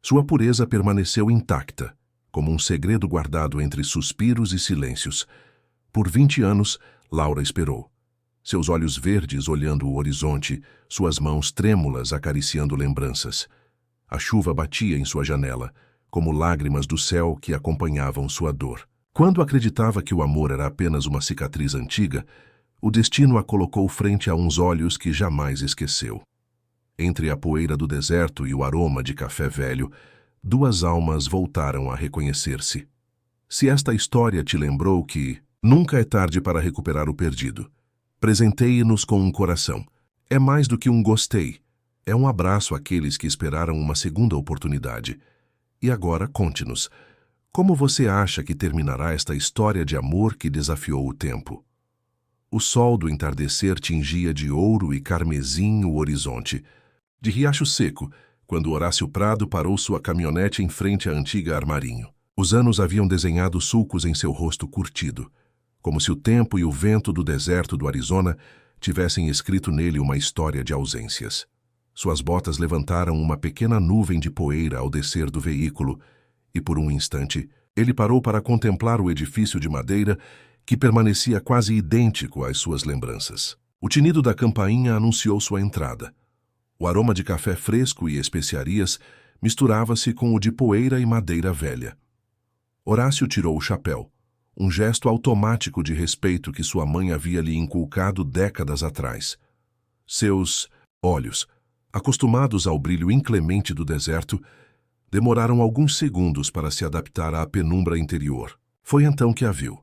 Sua pureza permaneceu intacta, como um segredo guardado entre suspiros e silêncios. Por 20 anos, Laura esperou. Seus olhos verdes olhando o horizonte, suas mãos trêmulas acariciando lembranças. A chuva batia em sua janela, como lágrimas do céu que acompanhavam sua dor. Quando acreditava que o amor era apenas uma cicatriz antiga, o destino a colocou frente a uns olhos que jamais esqueceu. Entre a poeira do deserto e o aroma de café velho, duas almas voltaram a reconhecer-se. Se esta história te lembrou que nunca é tarde para recuperar o perdido, presenteie-nos com um coração. É mais do que um gostei. É um abraço àqueles que esperaram uma segunda oportunidade. E agora, conte-nos, como você acha que terminará esta história de amor que desafiou o tempo? O sol do entardecer tingia de ouro e carmesim o horizonte. De Riacho Seco, quando Horácio Prado parou sua caminhonete em frente à antiga Armarinho. Os anos haviam desenhado sulcos em seu rosto curtido, como se o tempo e o vento do deserto do Arizona tivessem escrito nele uma história de ausências. Suas botas levantaram uma pequena nuvem de poeira ao descer do veículo, e por um instante ele parou para contemplar o edifício de madeira que permanecia quase idêntico às suas lembranças. O tinido da campainha anunciou sua entrada. O aroma de café fresco e especiarias misturava-se com o de poeira e madeira velha. Horácio tirou o chapéu, um gesto automático de respeito que sua mãe havia lhe inculcado décadas atrás. Seus olhos, acostumados ao brilho inclemente do deserto, demoraram alguns segundos para se adaptar à penumbra interior. Foi então que a viu.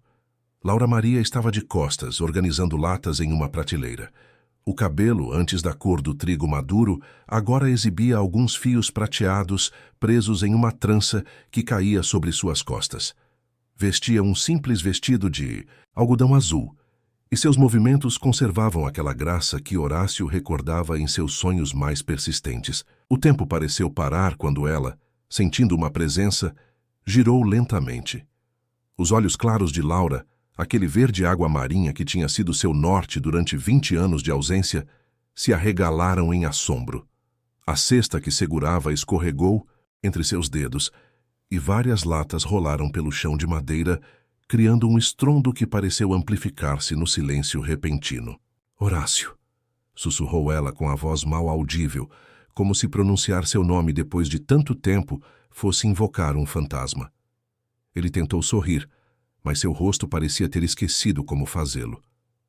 Laura Maria estava de costas, organizando latas em uma prateleira. O cabelo, antes da cor do trigo maduro, agora exibia alguns fios prateados presos em uma trança que caía sobre suas costas. Vestia um simples vestido de algodão azul, e seus movimentos conservavam aquela graça que Horácio recordava em seus sonhos mais persistentes. O tempo pareceu parar quando ela, sentindo uma presença, girou lentamente. Os olhos claros de Laura, aquele verde água marinha que tinha sido seu norte durante 20 anos de ausência, se arregalaram em assombro. A cesta que segurava escorregou entre seus dedos e várias latas rolaram pelo chão de madeira, criando um estrondo que pareceu amplificar-se no silêncio repentino. Horácio, sussurrou ela com a voz mal audível, como se pronunciar seu nome depois de tanto tempo fosse invocar um fantasma. Ele tentou sorrir, mas seu rosto parecia ter esquecido como fazê-lo.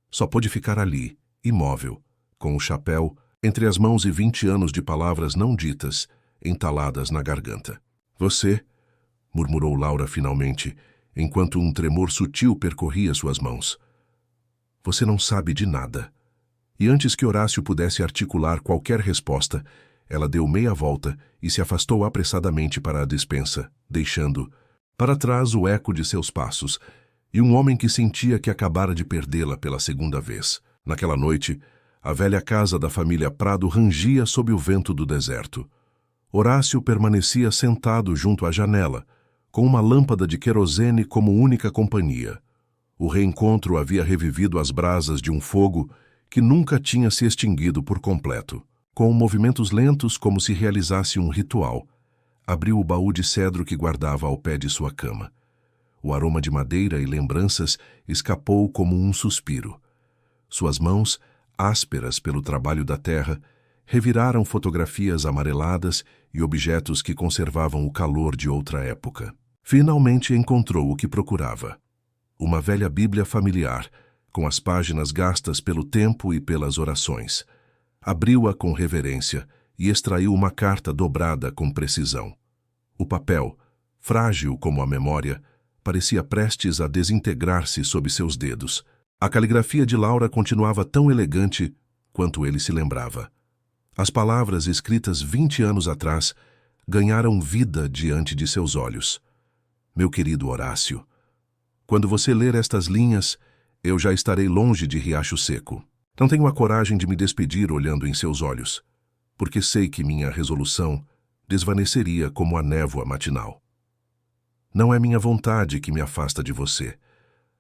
Só pôde ficar ali, imóvel, com o chapéu entre as mãos e 20 anos de palavras não ditas, entaladas na garganta. Você, murmurou Laura finalmente, enquanto um tremor sutil percorria suas mãos. Você não sabe de nada. E antes que Horácio pudesse articular qualquer resposta, ela deu meia volta e se afastou apressadamente para a despensa, deixando para trás o eco de seus passos, e um homem que sentia que acabara de perdê-la pela segunda vez. Naquela noite, a velha casa da família Prado rangia sob o vento do deserto. Horácio permanecia sentado junto à janela, com uma lâmpada de querosene como única companhia. O reencontro havia revivido as brasas de um fogo que nunca tinha se extinguido por completo. Com movimentos lentos como se realizasse um ritual, abriu o baú de cedro que guardava ao pé de sua cama. O aroma de madeira e lembranças escapou como um suspiro. Suas mãos, ásperas pelo trabalho da terra, reviraram fotografias amareladas e objetos que conservavam o calor de outra época. Finalmente encontrou o que procurava. Uma velha Bíblia familiar, com as páginas gastas pelo tempo e pelas orações. Abriu-a com reverência e extraiu uma carta dobrada com precisão. O papel, frágil como a memória, parecia prestes a desintegrar-se sob seus dedos. A caligrafia de Laura continuava tão elegante quanto ele se lembrava. As palavras escritas 20 anos atrás ganharam vida diante de seus olhos. Meu querido Horácio, quando você ler estas linhas, eu já estarei longe de Riacho Seco. Não tenho a coragem de me despedir olhando em seus olhos, porque sei que minha resolução desvaneceria como a névoa matinal. Não é minha vontade que me afasta de você.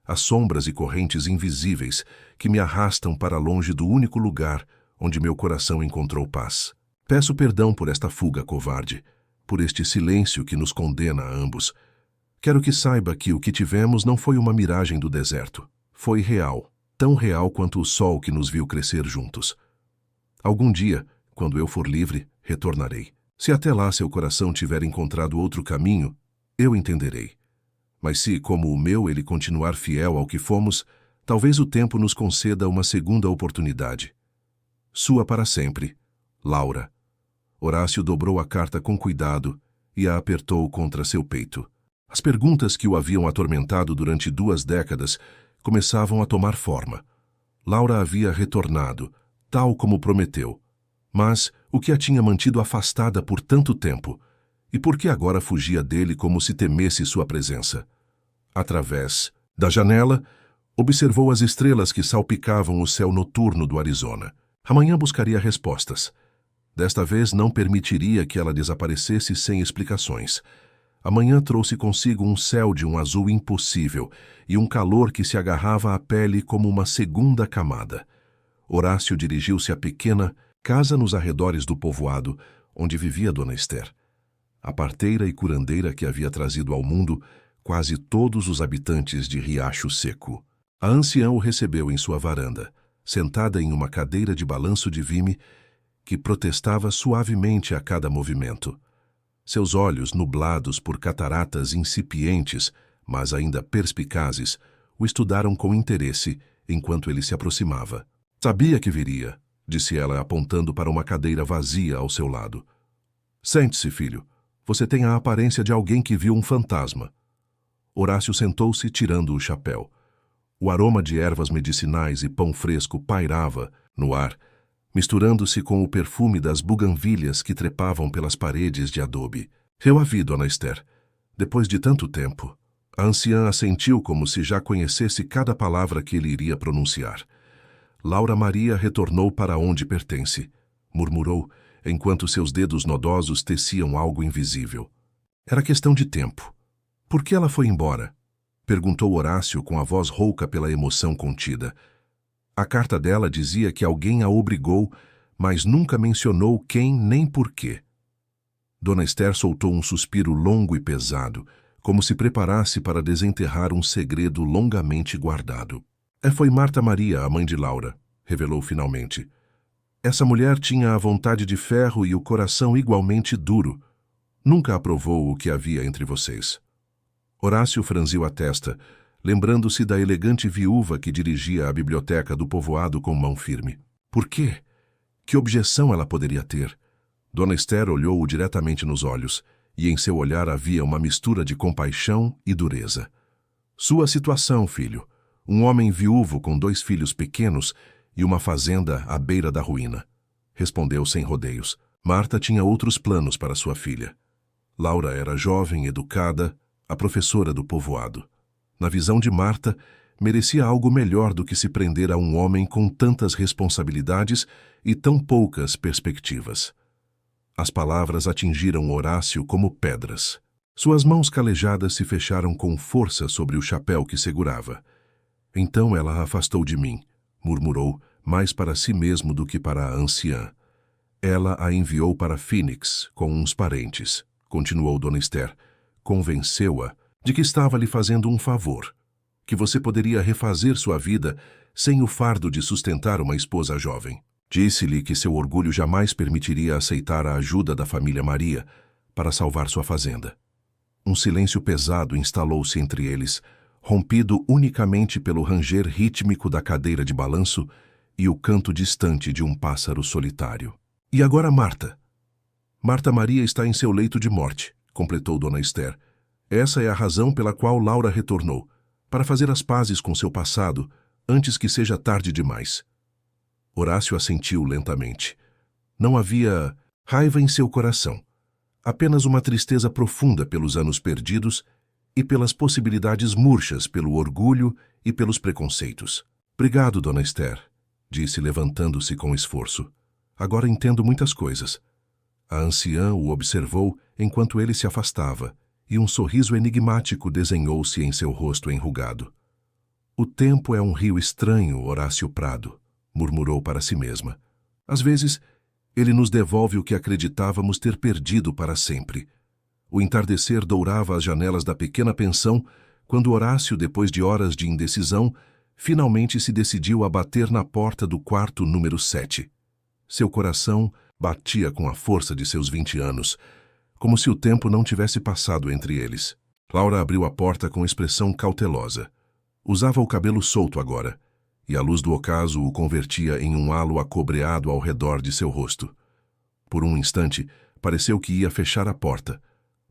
As sombras e correntes invisíveis que me arrastam para longe do único lugar onde meu coração encontrou paz. Peço perdão por esta fuga covarde, por este silêncio que nos condena a ambos. Quero que saiba que o que tivemos não foi uma miragem do deserto. Foi real, tão real quanto o sol que nos viu crescer juntos. Algum dia, quando eu for livre, retornarei. Se até lá seu coração tiver encontrado outro caminho, eu entenderei. Mas se, como o meu, ele continuar fiel ao que fomos, talvez o tempo nos conceda uma segunda oportunidade. Sua para sempre, Laura. Horácio dobrou a carta com cuidado e a apertou contra seu peito. As perguntas que o haviam atormentado durante 2 décadas começavam a tomar forma. Laura havia retornado, tal como prometeu. Mas o que a tinha mantido afastada por tanto tempo? E por que agora fugia dele como se temesse sua presença? Através da janela, observou as estrelas que salpicavam o céu noturno do Arizona. Amanhã buscaria respostas. Desta vez não permitiria que ela desaparecesse sem explicações. Amanhã trouxe consigo um céu de um azul impossível e um calor que se agarrava à pele como uma segunda camada. Horácio dirigiu-se à pequena casa nos arredores do povoado, onde vivia Dona Esther. A parteira e curandeira que havia trazido ao mundo quase todos os habitantes de Riacho Seco. A anciã o recebeu em sua varanda, sentada em uma cadeira de balanço de vime que protestava suavemente a cada movimento. Seus olhos, nublados por cataratas incipientes, mas ainda perspicazes, o estudaram com interesse enquanto ele se aproximava. Sabia que viria, disse ela apontando para uma cadeira vazia ao seu lado. Sente-se, filho. Você tem a aparência de alguém que viu um fantasma. Horácio sentou-se tirando o chapéu. O aroma de ervas medicinais e pão fresco pairava no ar, misturando-se com o perfume das buganvílias que trepavam pelas paredes de adobe. Eu a vi, Dona Esther. Depois de tanto tempo. A anciã assentiu como se já conhecesse cada palavra que ele iria pronunciar. Laura Maria retornou para onde pertence, murmurou, enquanto seus dedos nodosos teciam algo invisível. Era questão de tempo. Por que ela foi embora? Perguntou Horácio com a voz rouca pela emoção contida. A carta dela dizia que alguém a obrigou, mas nunca mencionou quem nem por quê. Dona Esther soltou um suspiro longo e pesado, como se preparasse para desenterrar um segredo longamente guardado. Foi Marta Maria, a mãe de Laura, revelou finalmente. Essa mulher tinha a vontade de ferro e o coração igualmente duro. Nunca aprovou o que havia entre vocês. Horácio franziu a testa, lembrando-se da elegante viúva que dirigia a biblioteca do povoado com mão firme. Por quê? Que objeção ela poderia ter? Dona Esther olhou-o diretamente nos olhos, e em seu olhar havia uma mistura de compaixão e dureza. Sua situação, filho. Um homem viúvo com 2 filhos pequenos e uma fazenda à beira da ruína. Respondeu sem rodeios. Marta tinha outros planos para sua filha. Laura era jovem, educada, a professora do povoado. Na visão de Marta, merecia algo melhor do que se prender a um homem com tantas responsabilidades e tão poucas perspectivas. As palavras atingiram Horácio como pedras. Suas mãos calejadas se fecharam com força sobre o chapéu que segurava. Então ela a afastou de mim, murmurou, mais para si mesmo do que para a anciã. Ela a enviou para Phoenix com uns parentes, continuou Dona Esther. Convenceu-a de que estava lhe fazendo um favor, que você poderia refazer sua vida sem o fardo de sustentar uma esposa jovem. Disse-lhe que seu orgulho jamais permitiria aceitar a ajuda da família Maria para salvar sua fazenda. Um silêncio pesado instalou-se entre eles, rompido unicamente pelo ranger rítmico da cadeira de balanço e o canto distante de um pássaro solitário. E agora Marta? Marta Maria está em seu leito de morte, completou Dona Esther. Essa é a razão pela qual Laura retornou, para fazer as pazes com seu passado, antes que seja tarde demais. Horácio assentiu lentamente. Não havia raiva em seu coração, apenas uma tristeza profunda pelos anos perdidos e pelas possibilidades murchas pelo orgulho e pelos preconceitos. Obrigado, Dona Esther, disse levantando-se com esforço. Agora entendo muitas coisas. A anciã o observou enquanto ele se afastava, e um sorriso enigmático desenhou-se em seu rosto enrugado. O tempo é um rio estranho, Horácio Prado, murmurou para si mesma. Às vezes, ele nos devolve o que acreditávamos ter perdido para sempre. O entardecer dourava as janelas da pequena pensão quando Horácio, depois de horas de indecisão, finalmente se decidiu a bater na porta do quarto número 7. Seu coração batia com a força de seus 20 anos, como se o tempo não tivesse passado entre eles. Laura abriu a porta com expressão cautelosa. Usava o cabelo solto agora, e a luz do ocaso o convertia em um halo acobreado ao redor de seu rosto. Por um instante, pareceu que ia fechar a porta,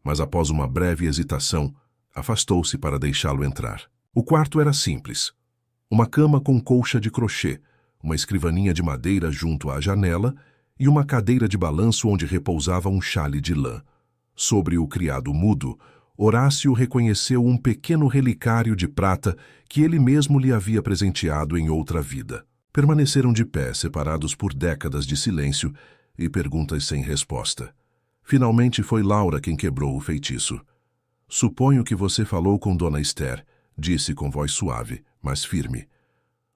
mas após uma breve hesitação, afastou-se para deixá-lo entrar. O quarto era simples. Uma cama com colcha de crochê, uma escrivaninha de madeira junto à janela e uma cadeira de balanço onde repousava um xale de lã. Sobre o criado mudo, Horácio reconheceu um pequeno relicário de prata que ele mesmo lhe havia presenteado em outra vida. Permaneceram de pé, separados por décadas de silêncio e perguntas sem resposta. Finalmente foi Laura quem quebrou o feitiço. Suponho que você falou com Dona Esther, disse com voz suave, mas firme.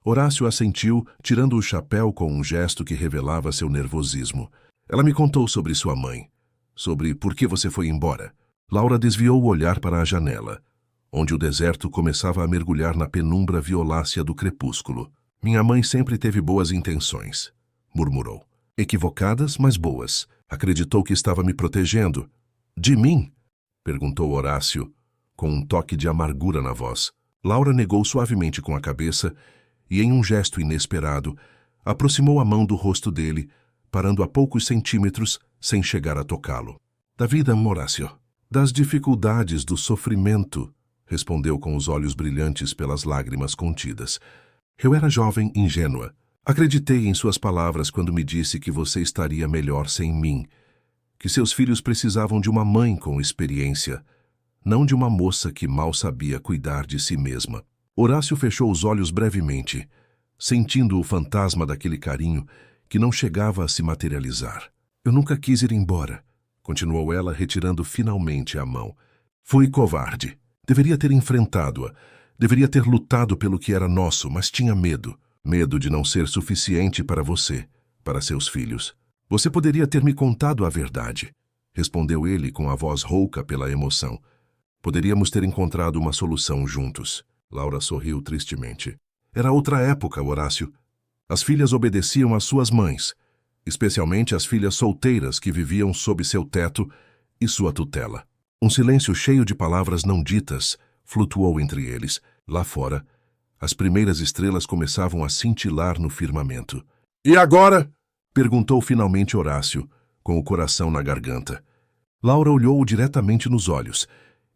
Horácio assentiu, tirando o chapéu com um gesto que revelava seu nervosismo. Ela me contou sobre sua mãe, sobre por que você foi embora. Laura desviou o olhar para a janela, onde o deserto começava a mergulhar na penumbra violácea do crepúsculo. Minha mãe sempre teve boas intenções, murmurou. Equivocadas, mas boas. Acreditou que estava me protegendo. De mim? Perguntou Horácio, com um toque de amargura na voz. Laura negou suavemente com a cabeça e, em um gesto inesperado, aproximou a mão do rosto dele, parando a poucos centímetros sem chegar a tocá-lo. Da vida, Horácio. Das dificuldades, do sofrimento, respondeu com os olhos brilhantes pelas lágrimas contidas. Eu era jovem, ingênua. Acreditei em suas palavras quando me disse que você estaria melhor sem mim, que seus filhos precisavam de uma mãe com experiência, não de uma moça que mal sabia cuidar de si mesma. Horácio fechou os olhos brevemente, sentindo o fantasma daquele carinho que não chegava a se materializar. Eu nunca quis ir embora, continuou ela, retirando finalmente a mão. Fui covarde. Deveria ter enfrentado-a. Deveria ter lutado pelo que era nosso, mas tinha medo. Medo de não ser suficiente para você, para seus filhos. Você poderia ter me contado a verdade, respondeu ele com a voz rouca pela emoção. Poderíamos ter encontrado uma solução juntos. Laura sorriu tristemente. Era outra época, Horácio. As filhas obedeciam às suas mães, especialmente as filhas solteiras que viviam sob seu teto e sua tutela. Um silêncio cheio de palavras não ditas flutuou entre eles. Lá fora, as primeiras estrelas começavam a cintilar no firmamento. E agora? Perguntou finalmente Horácio, com o coração na garganta. Laura olhou-o diretamente nos olhos,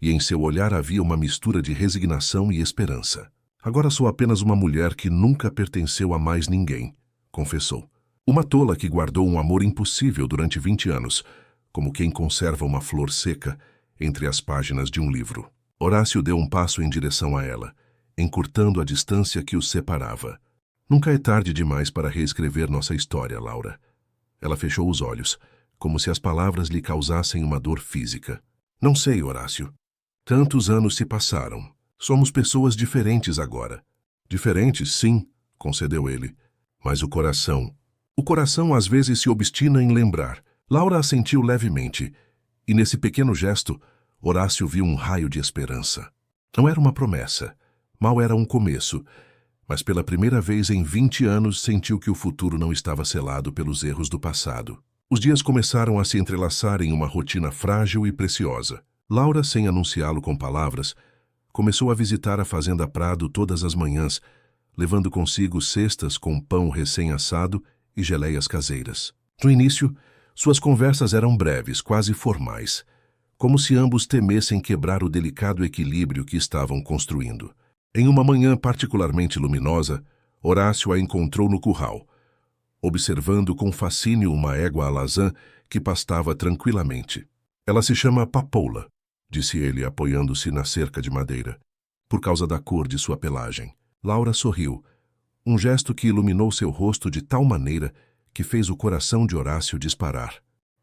e em seu olhar havia uma mistura de resignação e esperança. Agora sou apenas uma mulher que nunca pertenceu a mais ninguém, confessou. Uma tola que guardou um amor impossível durante 20 anos, como quem conserva uma flor seca entre as páginas de um livro. Horácio deu um passo em direção a ela, encurtando a distância que os separava. Nunca é tarde demais para reescrever nossa história, Laura. Ela fechou os olhos, como se as palavras lhe causassem uma dor física. Não sei, Horácio. Tantos anos se passaram. Somos pessoas diferentes agora. Diferentes, sim, concedeu ele. Mas o coração às vezes se obstina em lembrar. Laura assentiu levemente, e nesse pequeno gesto, Horácio viu um raio de esperança. Não era uma promessa. Mal era um começo, mas pela primeira vez em 20 anos sentiu que o futuro não estava selado pelos erros do passado. Os dias começaram a se entrelaçar em uma rotina frágil e preciosa. Laura, sem anunciá-lo com palavras, começou a visitar a Fazenda Prado todas as manhãs, levando consigo cestas com pão recém-assado e geleias caseiras. No início, suas conversas eram breves, quase formais, como se ambos temessem quebrar o delicado equilíbrio que estavam construindo. Em uma manhã particularmente luminosa, Horácio a encontrou no curral, observando com fascínio uma égua alazã que pastava tranquilamente. Ela se chama Papoula, disse ele, apoiando-se na cerca de madeira, por causa da cor de sua pelagem. Laura sorriu, um gesto que iluminou seu rosto de tal maneira que fez o coração de Horácio disparar.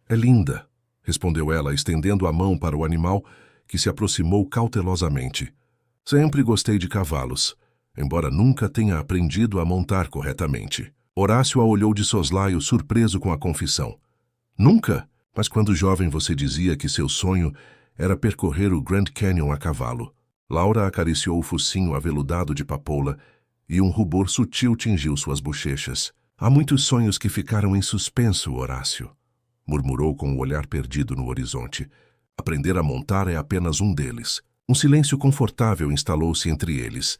É linda, respondeu ela, estendendo a mão para o animal, que se aproximou cautelosamente. Sempre gostei de cavalos, embora nunca tenha aprendido a montar corretamente. Horácio a olhou de soslaio, surpreso com a confissão. Nunca? Mas quando jovem você dizia que seu sonho era percorrer o Grand Canyon a cavalo. Laura acariciou o focinho aveludado de Papoula e um rubor sutil tingiu suas bochechas. Há muitos sonhos que ficaram em suspenso, Horácio, murmurou com o olhar perdido no horizonte. Aprender a montar é apenas um deles. Um silêncio confortável instalou-se entre eles,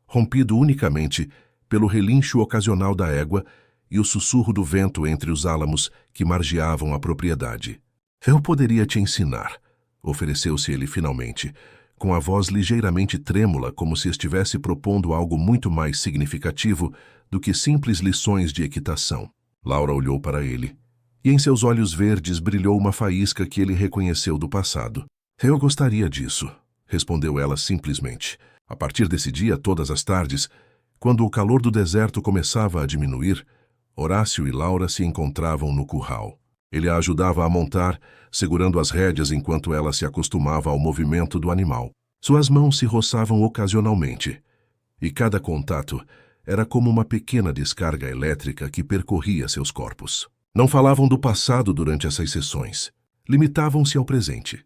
rompido unicamente pelo relincho ocasional da égua e o sussurro do vento entre os álamos que margeavam a propriedade. Eu poderia te ensinar, ofereceu-se ele finalmente, com a voz ligeiramente trêmula, como se estivesse propondo algo muito mais significativo do que simples lições de equitação. Laura olhou para ele, e em seus olhos verdes brilhou uma faísca que ele reconheceu do passado. Eu gostaria disso, respondeu ela simplesmente. A partir desse dia, todas as tardes, quando o calor do deserto começava a diminuir, Horácio e Laura se encontravam no curral. Ele a ajudava a montar, segurando as rédeas enquanto ela se acostumava ao movimento do animal. Suas mãos se roçavam ocasionalmente, e cada contato era como uma pequena descarga elétrica que percorria seus corpos. Não falavam do passado durante essas sessões. Limitavam-se ao presente.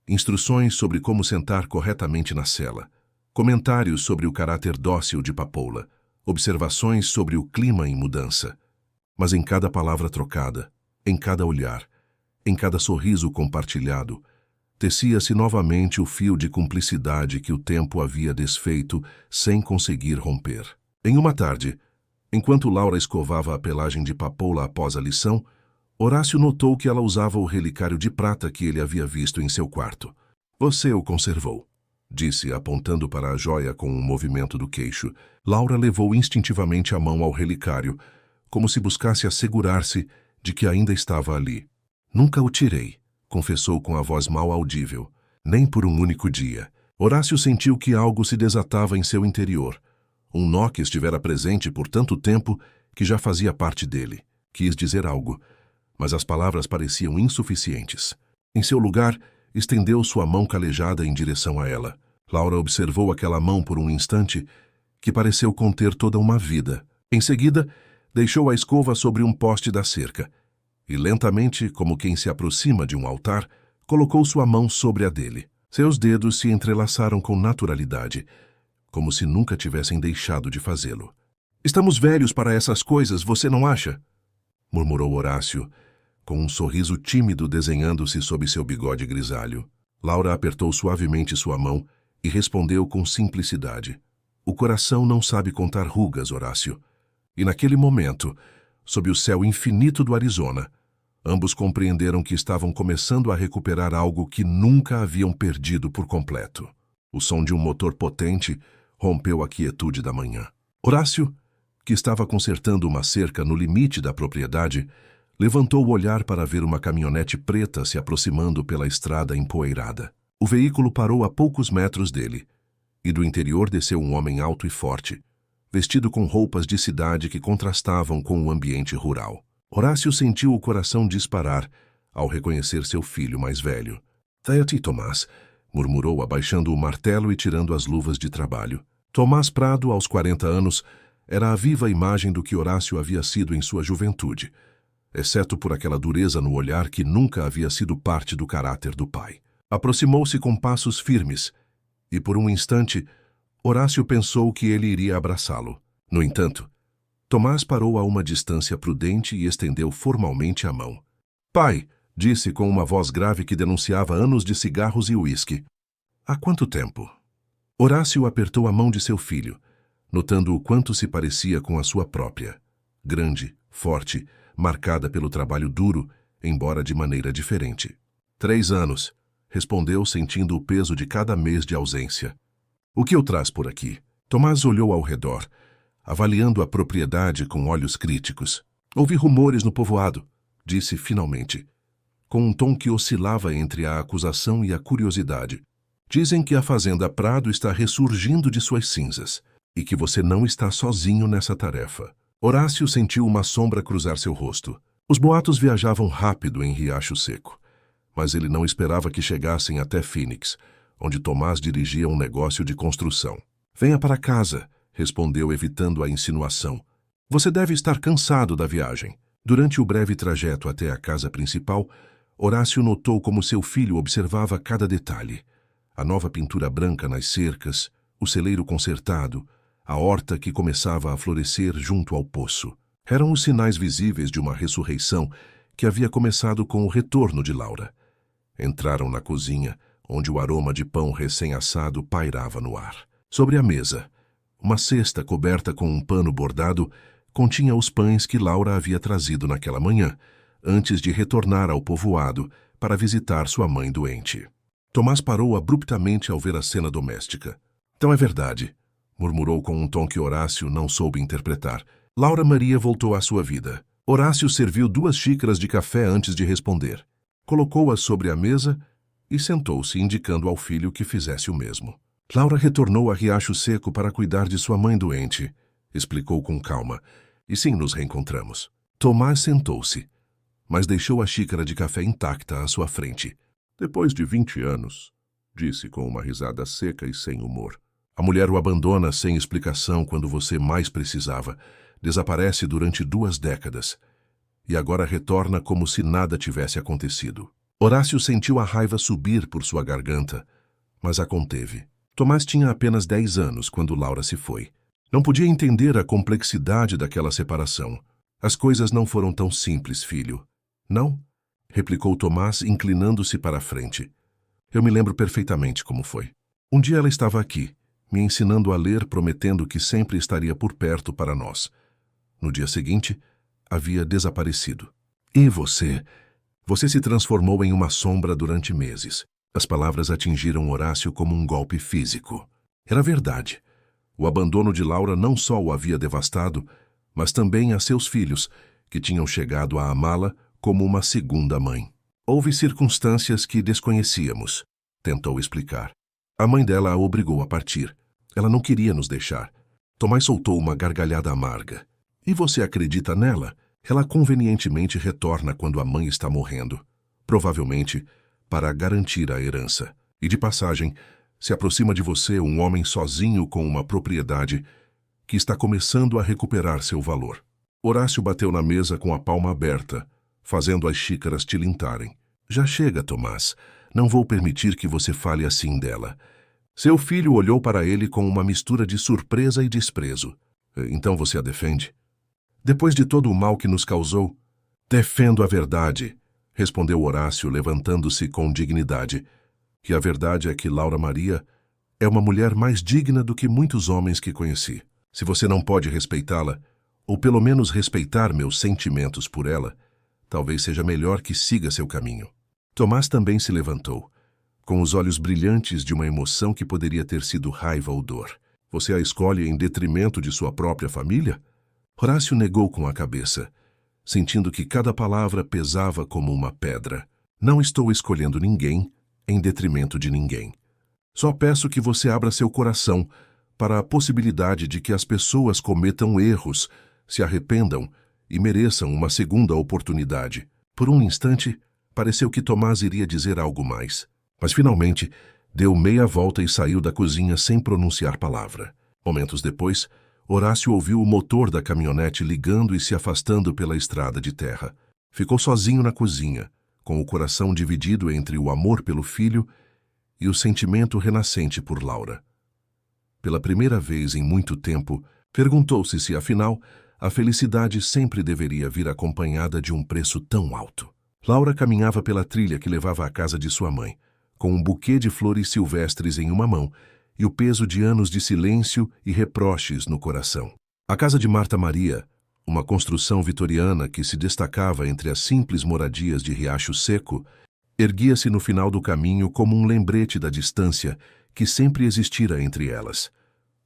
Instruções sobre como sentar corretamente na sela, comentários sobre o caráter dócil de Papoula, observações sobre o clima em mudança. Mas em cada palavra trocada, em cada olhar, em cada sorriso compartilhado, tecia-se novamente o fio de cumplicidade que o tempo havia desfeito sem conseguir romper. Em uma tarde, enquanto Laura escovava a pelagem de Papoula após a lição, Horácio notou que ela usava o relicário de prata que ele havia visto em seu quarto. Você o conservou, disse, apontando para a joia com um movimento do queixo. Laura levou instintivamente a mão ao relicário, como se buscasse assegurar-se de que ainda estava ali. Nunca o tirei, confessou com a voz mal audível, nem por um único dia. Horácio sentiu que algo se desatava em seu interior. Um nó que estivera presente por tanto tempo que já fazia parte dele. Quis dizer algo, mas as palavras pareciam insuficientes. Em seu lugar, estendeu sua mão calejada em direção a ela. Laura observou aquela mão por um instante, que pareceu conter toda uma vida. Em seguida, deixou a escova sobre um poste da cerca e, lentamente, como quem se aproxima de um altar, colocou sua mão sobre a dele. Seus dedos se entrelaçaram com naturalidade, como se nunca tivessem deixado de fazê-lo. Estamos velhos para essas coisas, você não acha? Murmurou Horácio, com um sorriso tímido desenhando-se sob seu bigode grisalho. Laura apertou suavemente sua mão e respondeu com simplicidade. O coração não sabe contar rugas, Horácio. E naquele momento, sob o céu infinito do Arizona, ambos compreenderam que estavam começando a recuperar algo que nunca haviam perdido por completo. O som de um motor potente rompeu a quietude da manhã. Horácio, que estava consertando uma cerca no limite da propriedade, levantou o olhar para ver uma caminhonete preta se aproximando pela estrada empoeirada. O veículo parou a poucos metros dele, e do interior desceu um homem alto e forte, vestido com roupas de cidade que contrastavam com o ambiente rural. Horácio sentiu o coração disparar ao reconhecer seu filho mais velho. Theati Tomás, murmurou abaixando o martelo e tirando as luvas de trabalho. Tomás Prado, aos 40 anos, era a viva imagem do que Horácio havia sido em sua juventude, exceto por aquela dureza no olhar que nunca havia sido parte do caráter do pai. Aproximou-se com passos firmes, e por um instante, Horácio pensou que ele iria abraçá-lo. No entanto, Tomás parou a uma distância prudente e estendeu formalmente a mão. Pai, disse com uma voz grave que denunciava anos de cigarros e uísque. Há quanto tempo? Horácio apertou a mão de seu filho, notando o quanto se parecia com a sua própria. Grande, forte, marcada pelo trabalho duro, embora de maneira diferente. 3 anos, respondeu sentindo o peso de cada mês de ausência. O que o traz por aqui? Tomás olhou ao redor, avaliando a propriedade com olhos críticos. Ouvi rumores no povoado, disse finalmente, com um tom que oscilava entre a acusação e a curiosidade. Dizem que a fazenda Prado está ressurgindo de suas cinzas e que você não está sozinho nessa tarefa. Horácio sentiu uma sombra cruzar seu rosto. Os boatos viajavam rápido em Riacho Seco, mas ele não esperava que chegassem até Phoenix, onde Tomás dirigia um negócio de construção. Venha para casa, respondeu evitando a insinuação. Você deve estar cansado da viagem. Durante o breve trajeto até a casa principal, Horácio notou como seu filho observava cada detalhe. A nova pintura branca nas cercas, o celeiro consertado, a horta que começava a florescer junto ao poço. Eram os sinais visíveis de uma ressurreição que havia começado com o retorno de Laura. Entraram na cozinha, onde o aroma de pão recém-assado pairava no ar. Sobre a mesa, uma cesta coberta com um pano bordado continha os pães que Laura havia trazido naquela manhã, antes de retornar ao povoado para visitar sua mãe doente. Tomás parou abruptamente ao ver a cena doméstica. Então é verdade, murmurou com um tom que Horácio não soube interpretar. Laura Maria voltou à sua vida. Horácio serviu 2 xícaras de café antes de responder. Colocou-as sobre a mesa e sentou-se, indicando ao filho que fizesse o mesmo. Laura retornou a Riacho Seco para cuidar de sua mãe doente, explicou com calma. E sim, nos reencontramos. Tomás sentou-se, mas deixou a xícara de café intacta à sua frente. Depois de 20 anos, disse com uma risada seca e sem humor. A mulher o abandona sem explicação quando você mais precisava. Desaparece durante 2 décadas. E agora retorna como se nada tivesse acontecido. Horácio sentiu a raiva subir por sua garganta, mas a conteve. Tomás tinha apenas 10 anos quando Laura se foi. Não podia entender a complexidade daquela separação. As coisas não foram tão simples, filho. Não? Replicou Tomás, inclinando-se para a frente. Eu me lembro perfeitamente como foi. Um dia ela estava aqui, me ensinando a ler, prometendo que sempre estaria por perto para nós. No dia seguinte, havia desaparecido. E você? Você se transformou em uma sombra durante meses. As palavras atingiram Horácio como um golpe físico. Era verdade. O abandono de Laura não só o havia devastado, mas também a seus filhos, que tinham chegado a amá-la como uma segunda mãe. Houve circunstâncias que desconhecíamos, tentou explicar. A mãe dela a obrigou a partir. Ela não queria nos deixar. Tomás soltou uma gargalhada amarga. E você acredita nela? Ela convenientemente retorna quando a mãe está morrendo. Provavelmente para garantir a herança. E de passagem, se aproxima de você um homem sozinho com uma propriedade que está começando a recuperar seu valor. Horácio bateu na mesa com a palma aberta, fazendo as xícaras tilintarem. Já chega, Tomás. Não vou permitir que você fale assim dela. Seu filho olhou para ele com uma mistura de surpresa e desprezo. Então você a defende? Depois de todo o mal que nos causou? Defendo a verdade, respondeu Horácio, levantando-se com dignidade. E a verdade é que Laura Maria é uma mulher mais digna do que muitos homens que conheci. Se você não pode respeitá-la, ou pelo menos respeitar meus sentimentos por ela, talvez seja melhor que siga seu caminho. Tomás também se levantou, com os olhos brilhantes de uma emoção que poderia ter sido raiva ou dor. Você a escolhe em detrimento de sua própria família? Horácio negou com a cabeça, sentindo que cada palavra pesava como uma pedra. Não estou escolhendo ninguém em detrimento de ninguém. Só peço que você abra seu coração para a possibilidade de que as pessoas cometam erros, se arrependam e mereçam uma segunda oportunidade. Por um instante, pareceu que Tomás iria dizer algo mais, mas finalmente deu meia volta e saiu da cozinha sem pronunciar palavra. Momentos depois, Horácio ouviu o motor da caminhonete ligando e se afastando pela estrada de terra. Ficou sozinho na cozinha, com o coração dividido entre o amor pelo filho e o sentimento renascente por Laura. Pela primeira vez em muito tempo, perguntou-se se, afinal, a felicidade sempre deveria vir acompanhada de um preço tão alto. Laura caminhava pela trilha que levava à casa de sua mãe, com um buquê de flores silvestres em uma mão e o peso de anos de silêncio e reproches no coração. A casa de Marta Maria, uma construção vitoriana que se destacava entre as simples moradias de Riacho Seco, erguia-se no final do caminho como um lembrete da distância que sempre existira entre elas.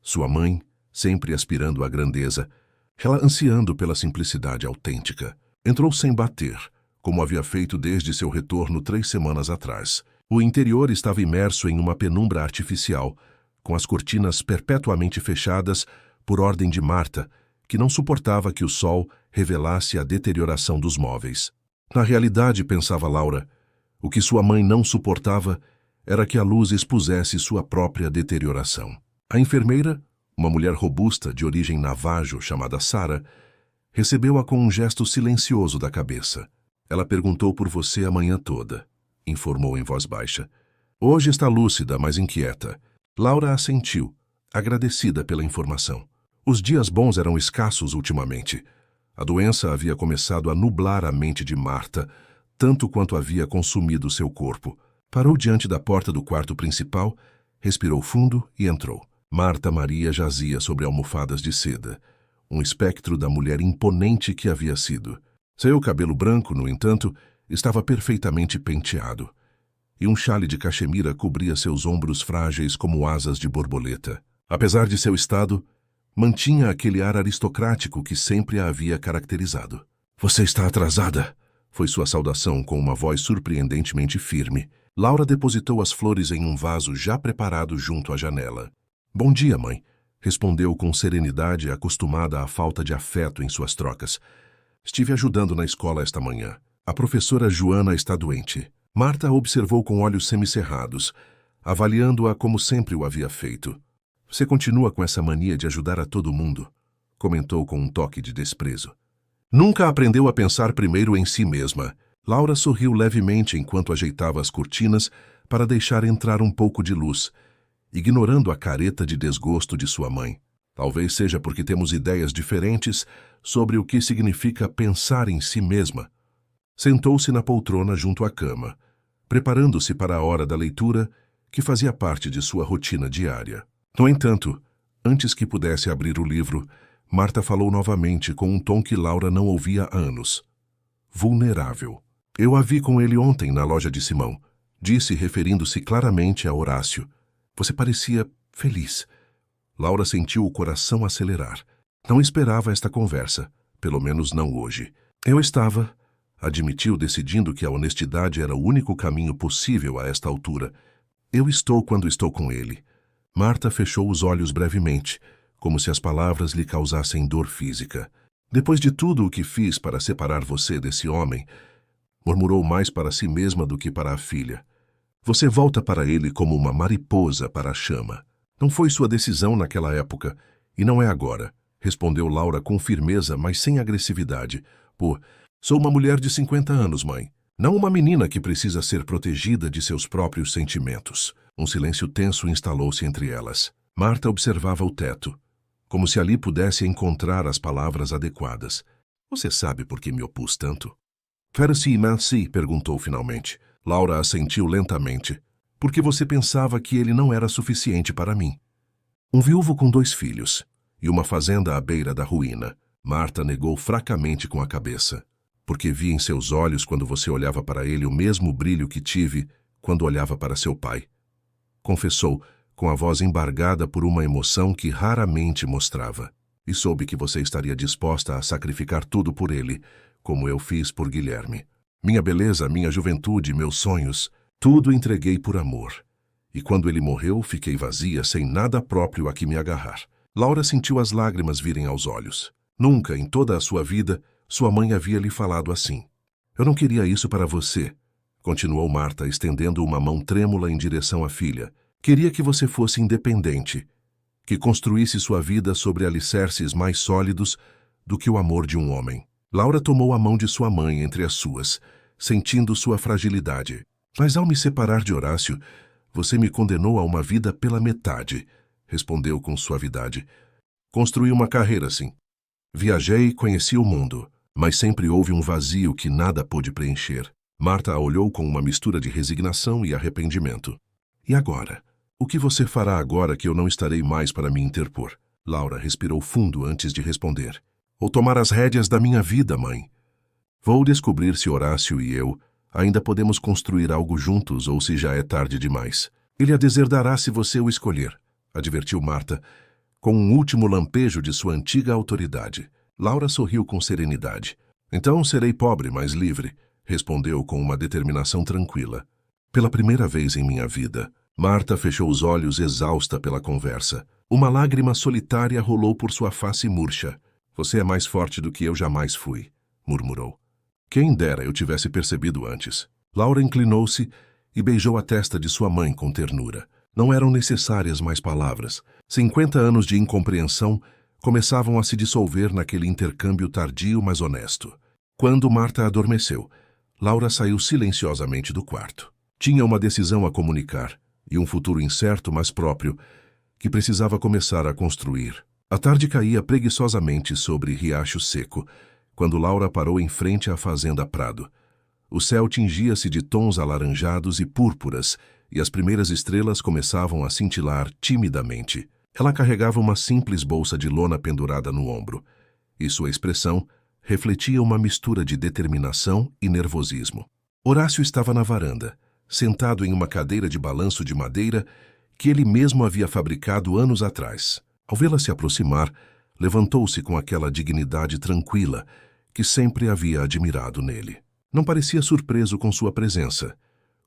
Sua mãe, sempre aspirando à grandeza, ela ansiando pela simplicidade autêntica, entrou sem bater, como havia feito desde seu retorno 3 semanas atrás. O interior estava imerso em uma penumbra artificial, com as cortinas perpetuamente fechadas por ordem de Marta, que não suportava que o sol revelasse a deterioração dos móveis. Na realidade, pensava Laura, o que sua mãe não suportava era que a luz expusesse sua própria deterioração. A enfermeira, uma mulher robusta de origem navajo chamada Sara, recebeu-a com um gesto silencioso da cabeça. Ela perguntou por você a manhã toda, informou em voz baixa. Hoje está lúcida, mas inquieta. Laura assentiu, agradecida pela informação. Os dias bons eram escassos ultimamente. A doença havia começado a nublar a mente de Marta, tanto quanto havia consumido seu corpo. Parou diante da porta do quarto principal, respirou fundo e entrou. Marta Maria jazia sobre almofadas de seda, um espectro da mulher imponente que havia sido. Seu cabelo branco, no entanto, estava perfeitamente penteado, e um xale de caxemira cobria seus ombros frágeis como asas de borboleta. Apesar de seu estado, mantinha aquele ar aristocrático que sempre a havia caracterizado. "Você está atrasada", foi sua saudação com uma voz surpreendentemente firme. Laura depositou as flores em um vaso já preparado junto à janela. "Bom dia, mãe", respondeu com serenidade acostumada à falta de afeto em suas trocas. "Estive ajudando na escola esta manhã. A professora Joana está doente." Marta a observou com olhos semicerrados, avaliando-a como sempre o havia feito. "Você continua com essa mania de ajudar a todo mundo", comentou com um toque de desprezo. "Nunca aprendeu a pensar primeiro em si mesma." Laura sorriu levemente enquanto ajeitava as cortinas para deixar entrar um pouco de luz, ignorando a careta de desgosto de sua mãe. Talvez seja porque temos ideias diferentes sobre o que significa pensar em si mesma. Sentou-se na poltrona junto à cama, preparando-se para a hora da leitura, que fazia parte de sua rotina diária. No entanto, antes que pudesse abrir o livro, Marta falou novamente com um tom que Laura não ouvia há anos. Vulnerável. "Eu a vi com ele ontem na loja de Simão", disse referindo-se claramente a Horácio. "Você parecia feliz." Laura sentiu o coração acelerar. Não esperava esta conversa, pelo menos não hoje. "Eu estava", admitiu, decidindo que a honestidade era o único caminho possível a esta altura. "Eu estou quando estou com ele." Marta fechou os olhos brevemente, como se as palavras lhe causassem dor física. "Depois de tudo o que fiz para separar você desse homem", murmurou mais para si mesma do que para a filha. "Você volta para ele como uma mariposa para a chama. Não foi sua decisão naquela época, e não é agora", respondeu Laura com firmeza, mas sem agressividade. Sou uma mulher de 50 anos, mãe. Não uma menina que precisa ser protegida de seus próprios sentimentos." Um silêncio tenso instalou-se entre elas. Marta observava o teto, como se ali pudesse encontrar as palavras adequadas. "Você sabe por que me opus tanto?" "Merci, merci", perguntou finalmente. Laura assentiu lentamente. "Porque você pensava que ele não era suficiente para mim." "Um viúvo com 2 filhos e uma fazenda à beira da ruína." Marta negou fracamente com a cabeça. "Porque vi em seus olhos quando você olhava para ele o mesmo brilho que tive quando olhava para seu pai", confessou, com a voz embargada por uma emoção que raramente mostrava. "E soube que você estaria disposta a sacrificar tudo por ele, como eu fiz por Guilherme. Minha beleza, minha juventude, meus sonhos, tudo entreguei por amor. E quando ele morreu, fiquei vazia, sem nada próprio a que me agarrar." Laura sentiu as lágrimas virem aos olhos. Nunca, em toda a sua vida, sua mãe havia lhe falado assim. "Eu não queria isso para você", continuou Marta, estendendo uma mão trêmula em direção à filha. "Queria que você fosse independente, que construísse sua vida sobre alicerces mais sólidos do que o amor de um homem." Laura tomou a mão de sua mãe entre as suas, sentindo sua fragilidade. "Mas ao me separar de Horácio, você me condenou a uma vida pela metade", respondeu com suavidade. "Construí uma carreira, sim. Viajei e conheci o mundo, mas sempre houve um vazio que nada pôde preencher." Marta a olhou com uma mistura de resignação e arrependimento. "E agora? O que você fará agora que eu não estarei mais para me interpor?" Laura respirou fundo antes de responder. "Vou tomar as rédeas da minha vida, mãe. Vou descobrir se Horácio e eu ainda podemos construir algo juntos ou se já é tarde demais. Ele a deserdará se você o escolher", advertiu Marta, com um último lampejo de sua antiga autoridade. Laura sorriu com serenidade. "Então serei pobre, mas livre", respondeu com uma determinação tranquila. "Pela primeira vez em minha vida." Marta fechou os olhos exausta pela conversa. Uma lágrima solitária rolou por sua face murcha. "Você é mais forte do que eu jamais fui", murmurou. "Quem dera eu tivesse percebido antes." Laura inclinou-se e beijou a testa de sua mãe com ternura. Não eram necessárias mais palavras. 50 anos de incompreensão começavam a se dissolver naquele intercâmbio tardio, mas honesto. Quando Marta adormeceu, Laura saiu silenciosamente do quarto. Tinha uma decisão a comunicar e um futuro incerto, mas próprio, que precisava começar a construir. A tarde caía preguiçosamente sobre Riacho Seco, quando Laura parou em frente à fazenda Prado. O céu tingia-se de tons alaranjados e púrpuras, e as primeiras estrelas começavam a cintilar timidamente. Ela carregava uma simples bolsa de lona pendurada no ombro, e sua expressão refletia uma mistura de determinação e nervosismo. Horácio estava na varanda, sentado em uma cadeira de balanço de madeira que ele mesmo havia fabricado anos atrás. Ao vê-la se aproximar, levantou-se com aquela dignidade tranquila que sempre havia admirado nele. Não parecia surpreso com sua presença,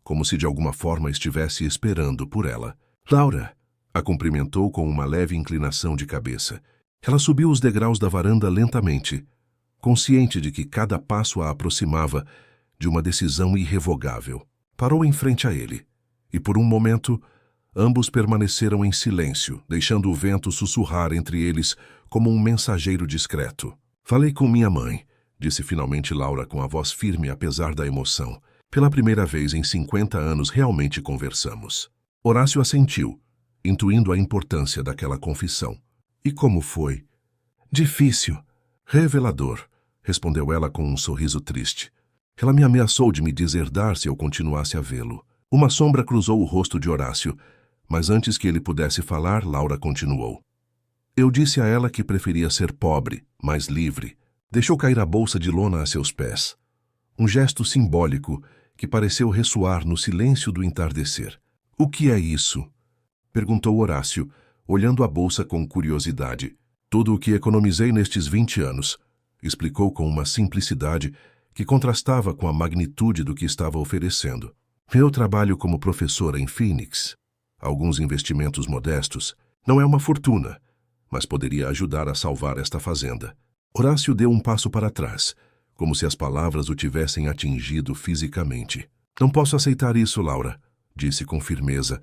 como se de alguma forma estivesse esperando por ela. Laura, a cumprimentou com uma leve inclinação de cabeça. Ela subiu os degraus da varanda lentamente, consciente de que cada passo a aproximava de uma decisão irrevogável. Parou em frente a ele, e por um momento, ambos permaneceram em silêncio, deixando o vento sussurrar entre eles como um mensageiro discreto. Falei com minha mãe, disse finalmente Laura com a voz firme apesar da emoção. Pela primeira vez em 50 anos realmente conversamos. Horácio assentiu, intuindo a importância daquela confissão. E como foi? Difícil. Revelador, respondeu ela com um sorriso triste. Ela me ameaçou de me deserdar se eu continuasse a vê-lo. Uma sombra cruzou o rosto de Horácio, mas antes que ele pudesse falar, Laura continuou. Eu disse a ela que preferia ser pobre, mais livre. Deixou cair a bolsa de lona a seus pés. Um gesto simbólico que pareceu ressoar no silêncio do entardecer. O que é isso? Perguntou Horácio, olhando a bolsa com curiosidade. Tudo o que economizei nestes 20 anos, explicou com uma simplicidade que contrastava com a magnitude do que estava oferecendo. Meu trabalho como professora em Phoenix, alguns investimentos modestos, não é uma fortuna, mas poderia ajudar a salvar esta fazenda. Horácio deu um passo para trás, como se as palavras o tivessem atingido fisicamente. Não posso aceitar isso, Laura, disse com firmeza,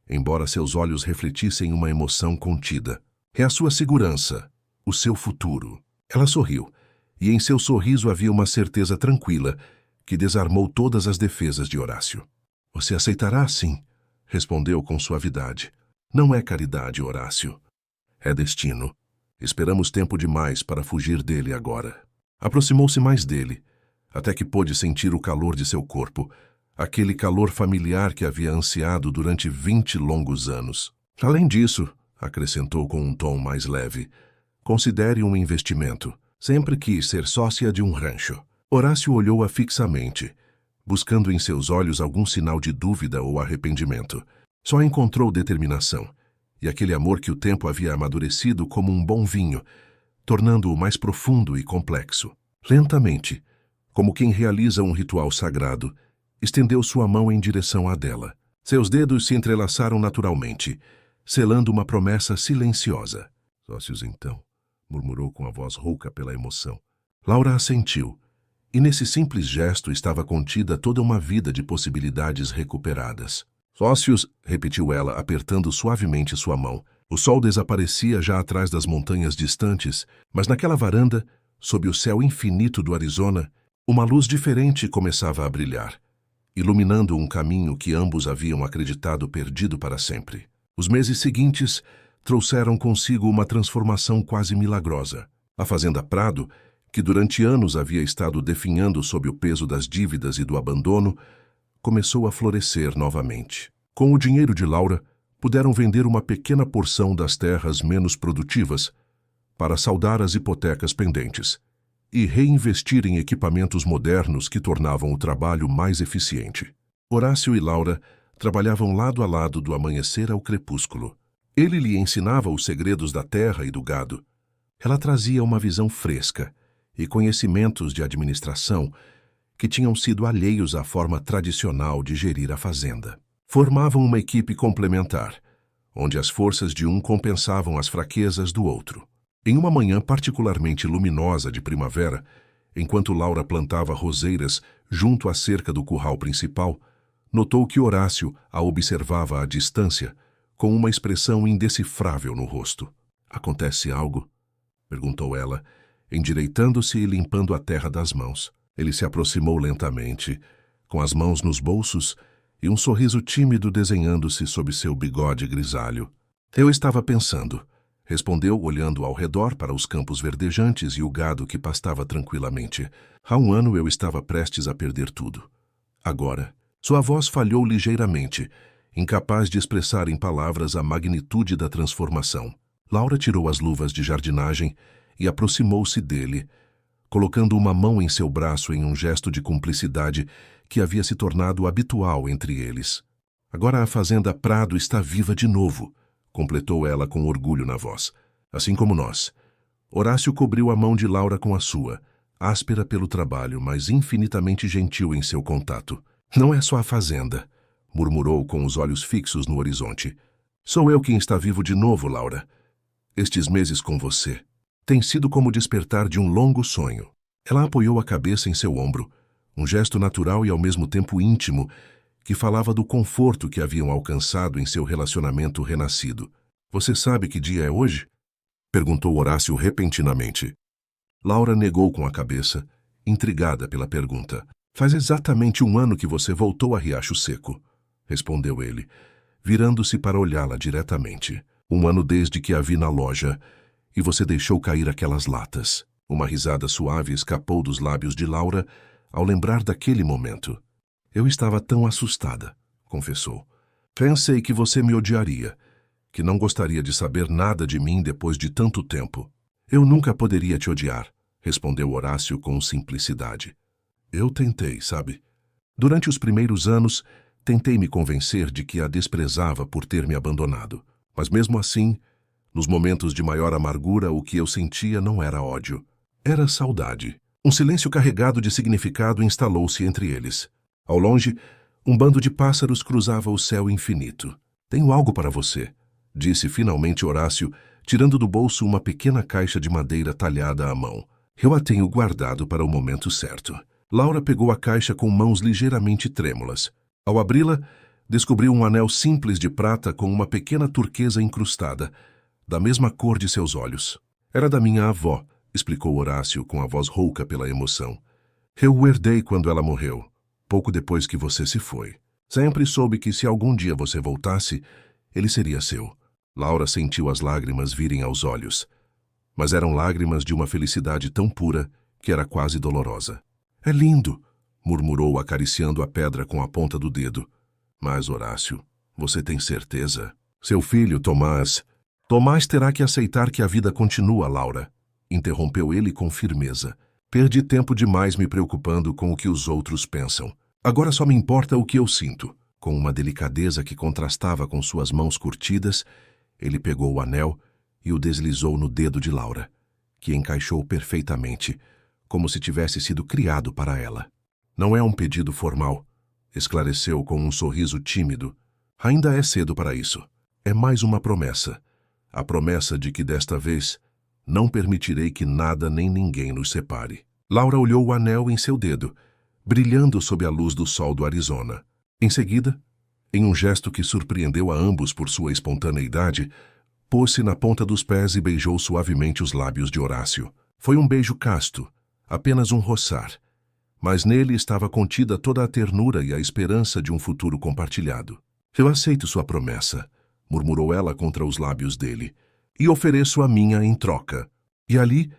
embora seus olhos refletissem uma emoção contida. É a sua segurança, o seu futuro. Ela sorriu, e em seu sorriso havia uma certeza tranquila que desarmou todas as defesas de Horácio. Você aceitará, sim, respondeu com suavidade. Não é caridade, Horácio. É destino. Esperamos tempo demais para fugir dele agora. Aproximou-se mais dele, até que pôde sentir o calor de seu corpo, aquele calor familiar que havia ansiado durante 20 longos anos. Além disso, acrescentou com um tom mais leve, considere um investimento. Sempre quis ser sócia de um rancho. Horácio olhou-a fixamente, buscando em seus olhos algum sinal de dúvida ou arrependimento. Só encontrou determinação, e aquele amor que o tempo havia amadurecido como um bom vinho, tornando-o mais profundo e complexo. Lentamente, como quem realiza um ritual sagrado, estendeu sua mão em direção à dela. Seus dedos se entrelaçaram naturalmente, selando uma promessa silenciosa. Sócios então, murmurou com a voz rouca pela emoção. Laura assentiu, e nesse simples gesto estava contida toda uma vida de possibilidades recuperadas. Sócios, repetiu ela, apertando suavemente sua mão. O sol desaparecia já atrás das montanhas distantes, mas naquela varanda, sob o céu infinito do Arizona, uma luz diferente começava a brilhar, iluminando um caminho que ambos haviam acreditado perdido para sempre. Os meses seguintes trouxeram consigo uma transformação quase milagrosa. A fazenda Prado, que durante anos havia estado definhando sob o peso das dívidas e do abandono, começou a florescer novamente. Com o dinheiro de Laura, puderam vender uma pequena porção das terras menos produtivas para saldar as hipotecas pendentes e reinvestir em equipamentos modernos que tornavam o trabalho mais eficiente. Horácio e Laura trabalhavam lado a lado do amanhecer ao crepúsculo. Ele lhe ensinava os segredos da terra e do gado. Ela trazia uma visão fresca e conhecimentos de administração que tinham sido alheios à forma tradicional de gerir a fazenda. Formavam uma equipe complementar, onde as forças de um compensavam as fraquezas do outro. Em uma manhã particularmente luminosa de primavera, enquanto Laura plantava roseiras junto à cerca do curral principal, notou que Horácio a observava à distância, com uma expressão indecifrável no rosto. Acontece algo? Perguntou ela, endireitando-se e limpando a terra das mãos. Ele se aproximou lentamente, com as mãos nos bolsos e um sorriso tímido desenhando-se sob seu bigode grisalho. Eu estava pensando, respondeu olhando ao redor para os campos verdejantes e o gado que pastava tranquilamente. Há um ano eu estava prestes a perder tudo. Agora, sua voz falhou ligeiramente, incapaz de expressar em palavras a magnitude da transformação. Laura tirou as luvas de jardinagem e aproximou-se dele, colocando uma mão em seu braço em um gesto de cumplicidade que havia se tornado habitual entre eles. Agora a fazenda Prado está viva de novo, completou ela com orgulho na voz. Assim como nós. Horácio cobriu a mão de Laura com a sua, áspera pelo trabalho, mas infinitamente gentil em seu contato. Não é só a fazenda, murmurou com os olhos fixos no horizonte. Sou eu quem está vivo de novo, Laura. Estes meses com você têm sido como o despertar de um longo sonho. Ela apoiou a cabeça em seu ombro, um gesto natural e ao mesmo tempo íntimo, que falava do conforto que haviam alcançado em seu relacionamento renascido. Você sabe que dia é hoje? Perguntou Horácio repentinamente. Laura negou com a cabeça, intrigada pela pergunta. Faz exatamente um ano que você voltou a Riacho Seco, respondeu ele, virando-se para olhá-la diretamente. Um ano desde que a vi na loja, e você deixou cair aquelas latas. Uma risada suave escapou dos lábios de Laura ao lembrar daquele momento. Eu estava tão assustada, confessou. Pensei que você me odiaria, que não gostaria de saber nada de mim depois de tanto tempo. Eu nunca poderia te odiar, respondeu Horácio com simplicidade. Eu tentei, sabe? Durante os primeiros anos, tentei me convencer de que a desprezava por ter me abandonado. Mas mesmo assim, nos momentos de maior amargura, o que eu sentia não era ódio. Era saudade. Um silêncio carregado de significado instalou-se entre eles. Ao longe, um bando de pássaros cruzava o céu infinito. Tenho algo para você, disse finalmente Horácio, tirando do bolso uma pequena caixa de madeira talhada à mão. Eu a tenho guardado para o momento certo. Laura pegou a caixa com mãos ligeiramente trêmulas. Ao abri-la, descobriu um anel simples de prata com uma pequena turquesa incrustada, da mesma cor de seus olhos. Era da minha avó, explicou Horácio com a voz rouca pela emoção. Eu o herdei quando ela morreu, pouco depois que você se foi. Sempre soube que se algum dia você voltasse, ele seria seu. Laura sentiu as lágrimas virem aos olhos, mas eram lágrimas de uma felicidade tão pura que era quase dolorosa. É lindo, murmurou acariciando a pedra com a ponta do dedo. Mas, Horácio, você tem certeza? Seu filho, Tomás... Tomás terá que aceitar que a vida continua, Laura, interrompeu ele com firmeza. Perdi tempo demais me preocupando com o que os outros pensam. Agora só me importa o que eu sinto. Com uma delicadeza que contrastava com suas mãos curtidas, ele pegou o anel e o deslizou no dedo de Laura, que encaixou perfeitamente, como se tivesse sido criado para ela. Não é um pedido formal, esclareceu com um sorriso tímido. Ainda é cedo para isso. É mais uma promessa. A promessa de que desta vez não permitirei que nada nem ninguém nos separe. Laura olhou o anel em seu dedo, brilhando sob a luz do sol do Arizona. Em seguida, em um gesto que surpreendeu a ambos por sua espontaneidade, pôs-se na ponta dos pés e beijou suavemente os lábios de Horácio. Foi um beijo casto, apenas um roçar, mas nele estava contida toda a ternura e a esperança de um futuro compartilhado. Eu aceito sua promessa, murmurou ela contra os lábios dele, e ofereço a minha em troca. E ali,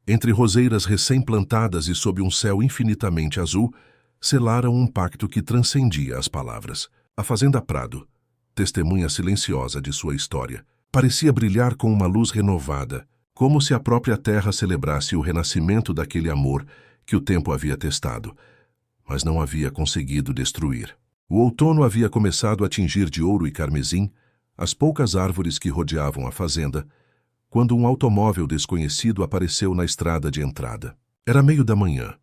entre roseiras recém-plantadas e sob um céu infinitamente azul, selaram um pacto que transcendia as palavras. A Fazenda Prado, testemunha silenciosa de sua história, parecia brilhar com uma luz renovada, como se a própria terra celebrasse o renascimento daquele amor que o tempo havia testado, mas não havia conseguido destruir. O outono havia começado a tingir de ouro e carmesim as poucas árvores que rodeavam a fazenda, quando um automóvel desconhecido apareceu na estrada de entrada. Era meio da manhã,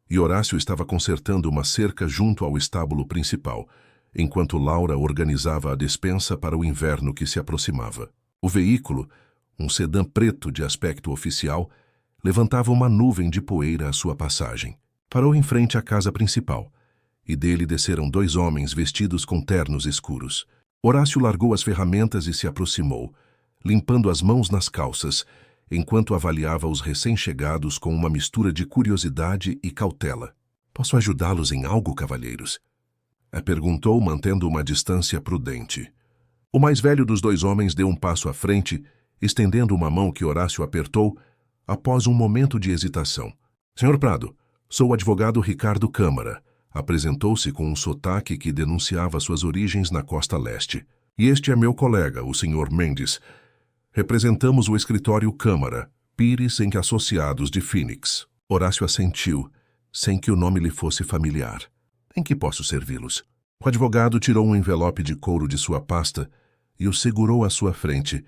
e Horácio estava consertando uma cerca junto ao estábulo principal, enquanto Laura organizava a despensa para o inverno que se aproximava. O veículo, um sedã preto de aspecto oficial, levantava uma nuvem de poeira à sua passagem. Parou em frente à casa principal, e dele desceram dois homens vestidos com ternos escuros. Horácio largou as ferramentas e se aproximou, limpando as mãos nas calças, enquanto avaliava os recém-chegados com uma mistura de curiosidade e cautela. Posso ajudá-los em algo, cavalheiros? Perguntou, mantendo uma distância prudente. O mais velho dos dois homens deu um passo à frente, estendendo uma mão que Horácio apertou, após um momento de hesitação. Senhor Prado, sou o advogado Ricardo Câmara. Apresentou-se com um sotaque que denunciava suas origens na costa leste. E este é meu colega, o Sr. Mendes. Representamos o escritório Câmara, Pires & Associados de Phoenix. Horácio assentiu, sem que o nome lhe fosse familiar. Em que posso servi-los? O advogado tirou um envelope de couro de sua pasta e o segurou à sua frente,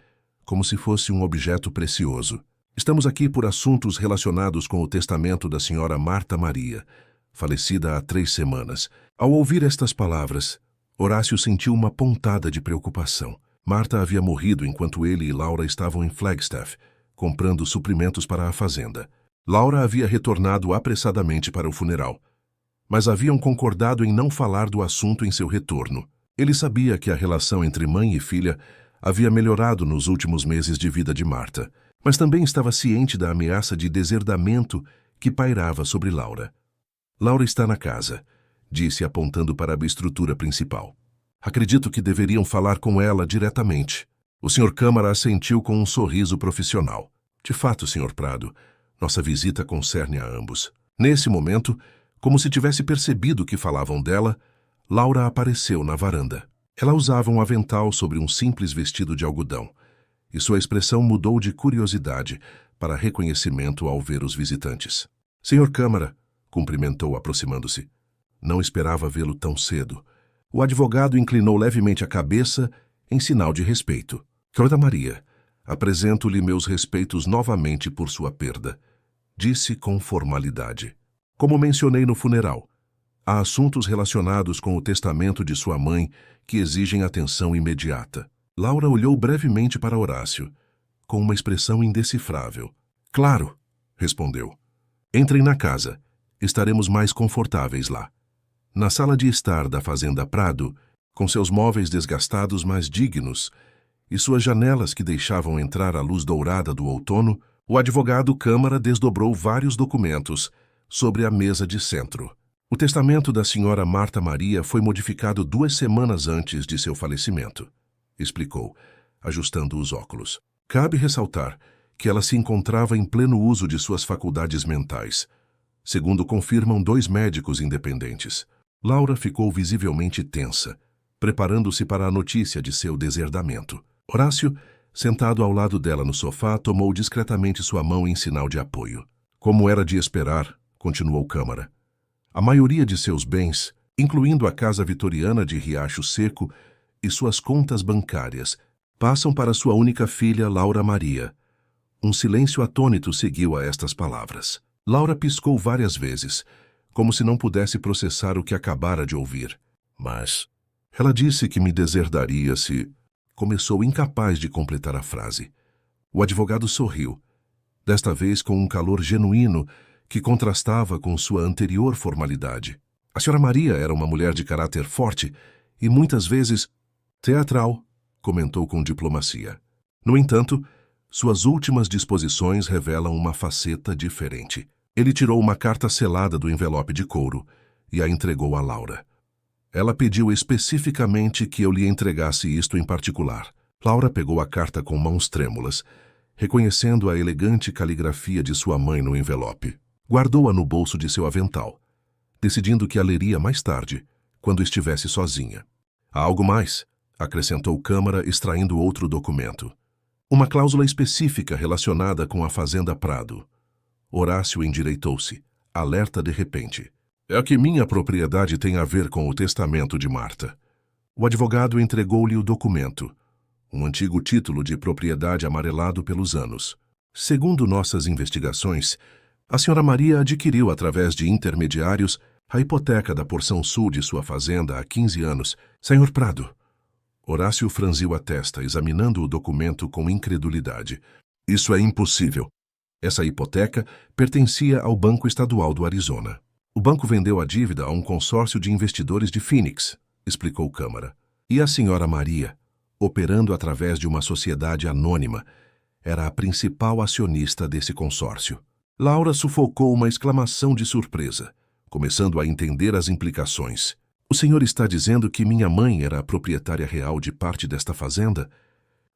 como se fosse um objeto precioso. Estamos aqui por assuntos relacionados com o testamento da senhora Marta Maria, falecida há 3 semanas. Ao ouvir estas palavras, Horácio sentiu uma pontada de preocupação. Marta havia morrido enquanto ele e Laura estavam em Flagstaff, comprando suprimentos para a fazenda. Laura havia retornado apressadamente para o funeral, mas haviam concordado em não falar do assunto em seu retorno. Ele sabia que a relação entre mãe e filha havia melhorado nos últimos meses de vida de Marta, mas também estava ciente da ameaça de deserdamento que pairava sobre Laura. Laura está na casa, disse apontando para a estrutura principal. Acredito que deveriam falar com ela diretamente. O Sr. Câmara assentiu com um sorriso profissional. De fato, Sr. Prado, nossa visita concerne a ambos. Nesse momento, como se tivesse percebido que falavam dela, Laura apareceu na varanda. Ela usava um avental sobre um simples vestido de algodão, e sua expressão mudou de curiosidade para reconhecimento ao ver os visitantes. Sr. Câmara, cumprimentou aproximando-se. Não esperava vê-lo tão cedo. O advogado inclinou levemente a cabeça em sinal de respeito. Sra. Maria, apresento-lhe meus respeitos novamente por sua perda, disse com formalidade. Como mencionei no funeral, há assuntos relacionados com o testamento de sua mãe que exigem atenção imediata. Laura olhou brevemente para Horácio, com uma expressão indecifrável. Claro, respondeu. Entrem na casa. Estaremos mais confortáveis lá. Na sala de estar da Fazenda Prado, com seus móveis desgastados mas dignos e suas janelas que deixavam entrar a luz dourada do outono, o advogado Câmara desdobrou vários documentos sobre a mesa de centro. O testamento da senhora Marta Maria foi modificado 2 semanas antes de seu falecimento, explicou, ajustando os óculos. Cabe ressaltar que ela se encontrava em pleno uso de suas faculdades mentais, segundo confirmam 2 médicos independentes. Laura ficou visivelmente tensa, preparando-se para a notícia de seu deserdamento. Horácio, sentado ao lado dela no sofá, tomou discretamente sua mão em sinal de apoio. Como era de esperar, continuou Câmara, a maioria de seus bens, incluindo a casa vitoriana de Riacho Seco e suas contas bancárias, passam para sua única filha, Laura Maria. Um silêncio atônito seguiu a estas palavras. Laura piscou várias vezes, como se não pudesse processar o que acabara de ouvir. Mas ela disse que me deserdaria se... Começou incapaz de completar a frase. O advogado sorriu, desta vez com um calor genuíno que contrastava com sua anterior formalidade. A senhora Maria era uma mulher de caráter forte e muitas vezes teatral, comentou com diplomacia. No entanto, suas últimas disposições revelam uma faceta diferente. Ele tirou uma carta selada do envelope de couro e a entregou a Laura. Ela pediu especificamente que eu lhe entregasse isto em particular. Laura pegou a carta com mãos trêmulas, reconhecendo a elegante caligrafia de sua mãe no envelope. Guardou-a no bolso de seu avental, decidindo que a leria mais tarde, quando estivesse sozinha. Há algo mais, acrescentou Câmara, extraindo outro documento. Uma cláusula específica relacionada com a Fazenda Prado. Horácio endireitou-se, alerta de repente. É que minha propriedade tem a ver com o testamento de Marta. O advogado entregou-lhe o documento, um antigo título de propriedade amarelado pelos anos. Segundo nossas investigações, a senhora Maria adquiriu através de intermediários a hipoteca da porção sul de sua fazenda há 15 anos. Senhor Prado. Horácio franziu a testa, examinando o documento com incredulidade. Isso é impossível. Essa hipoteca pertencia ao Banco Estadual do Arizona. O banco vendeu a dívida a um consórcio de investidores de Phoenix, explicou Câmara. E a senhora Maria, operando através de uma sociedade anônima, era a principal acionista desse consórcio. Laura sufocou uma exclamação de surpresa, começando a entender as implicações. O senhor está dizendo que minha mãe era a proprietária real de parte desta fazenda?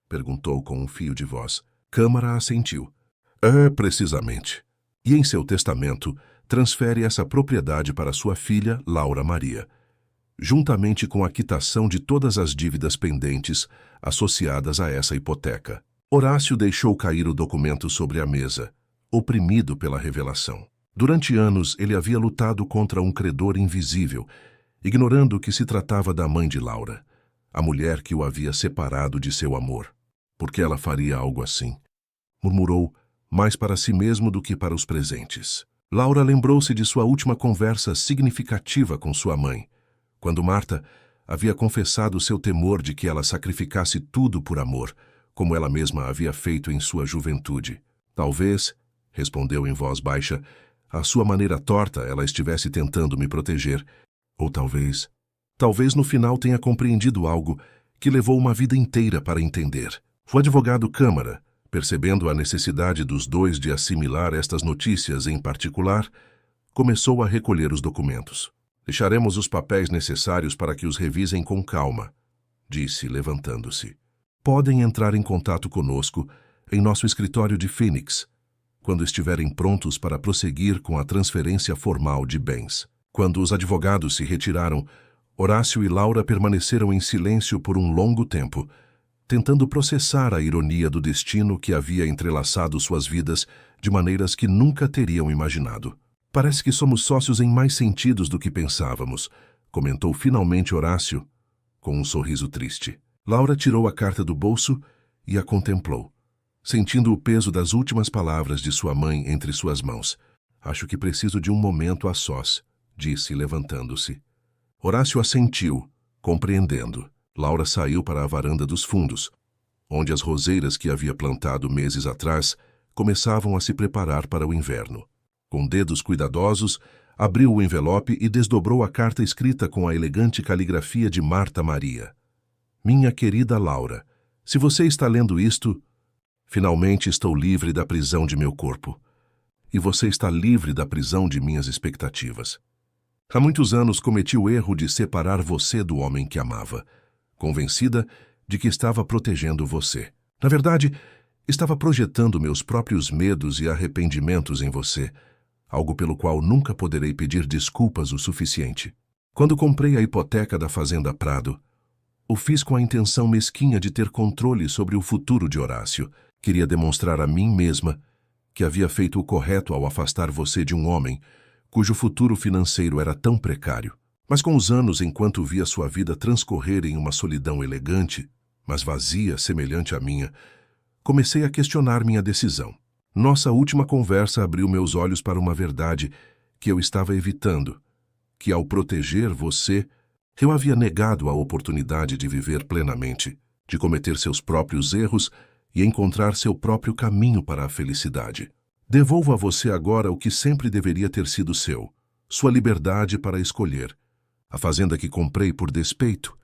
Perguntou com um fio de voz. Câmara assentiu. É, precisamente. E em seu testamento, transfere essa propriedade para sua filha, Laura Maria, juntamente com a quitação de todas as dívidas pendentes associadas a essa hipoteca. Horácio deixou cair o documento sobre a mesa, oprimido pela revelação. Durante anos, ele havia lutado contra um credor invisível, ignorando que se tratava da mãe de Laura, a mulher que o havia separado de seu amor. Por que ela faria algo assim? Murmurou, mais para si mesmo do que para os presentes. Laura lembrou-se de sua última conversa significativa com sua mãe, quando Marta havia confessado seu temor de que ela sacrificasse tudo por amor, como ela mesma havia feito em sua juventude. Talvez, respondeu em voz baixa, à sua maneira torta ela estivesse tentando me proteger. Ou talvez no final tenha compreendido algo que levou uma vida inteira para entender. O advogado Câmara, percebendo a necessidade dos dois de assimilar estas notícias em particular, começou a recolher os documentos. Deixaremos os papéis necessários para que os revisem com calma, disse, levantando-se. Podem entrar em contato conosco em nosso escritório de Phoenix, quando estiverem prontos para prosseguir com a transferência formal de bens. Quando os advogados se retiraram, Horácio e Laura permaneceram em silêncio por um longo tempo, tentando processar a ironia do destino que havia entrelaçado suas vidas de maneiras que nunca teriam imaginado. Parece que somos sócios em mais sentidos do que pensávamos, comentou finalmente Horácio, com um sorriso triste. Laura tirou a carta do bolso e a contemplou, sentindo o peso das últimas palavras de sua mãe entre suas mãos. Acho que preciso de um momento a sós, disse, levantando-se. Horácio assentiu, compreendendo. Laura saiu para a varanda dos fundos, onde as roseiras que havia plantado meses atrás começavam a se preparar para o inverno. Com dedos cuidadosos, abriu o envelope e desdobrou a carta escrita com a elegante caligrafia de Marta Maria. Minha querida Laura, se você está lendo isto, finalmente estou livre da prisão de meu corpo. E você está livre da prisão de minhas expectativas. Há muitos anos cometi o erro de separar você do homem que amava, convencida de que estava protegendo você. Na verdade, estava projetando meus próprios medos e arrependimentos em você, algo pelo qual nunca poderei pedir desculpas o suficiente. Quando comprei a hipoteca da Fazenda Prado, o fiz com a intenção mesquinha de ter controle sobre o futuro de Horácio. Queria demonstrar a mim mesma que havia feito o correto ao afastar você de um homem cujo futuro financeiro era tão precário. Mas com os anos, enquanto via sua vida transcorrer em uma solidão elegante, mas vazia semelhante à minha, comecei a questionar minha decisão. Nossa última conversa abriu meus olhos para uma verdade que eu estava evitando, que ao proteger você, eu havia negado a oportunidade de viver plenamente, de cometer seus próprios erros e encontrar seu próprio caminho para a felicidade. Devolvo a você agora o que sempre deveria ter sido seu, sua liberdade para escolher. A fazenda que comprei por despeito,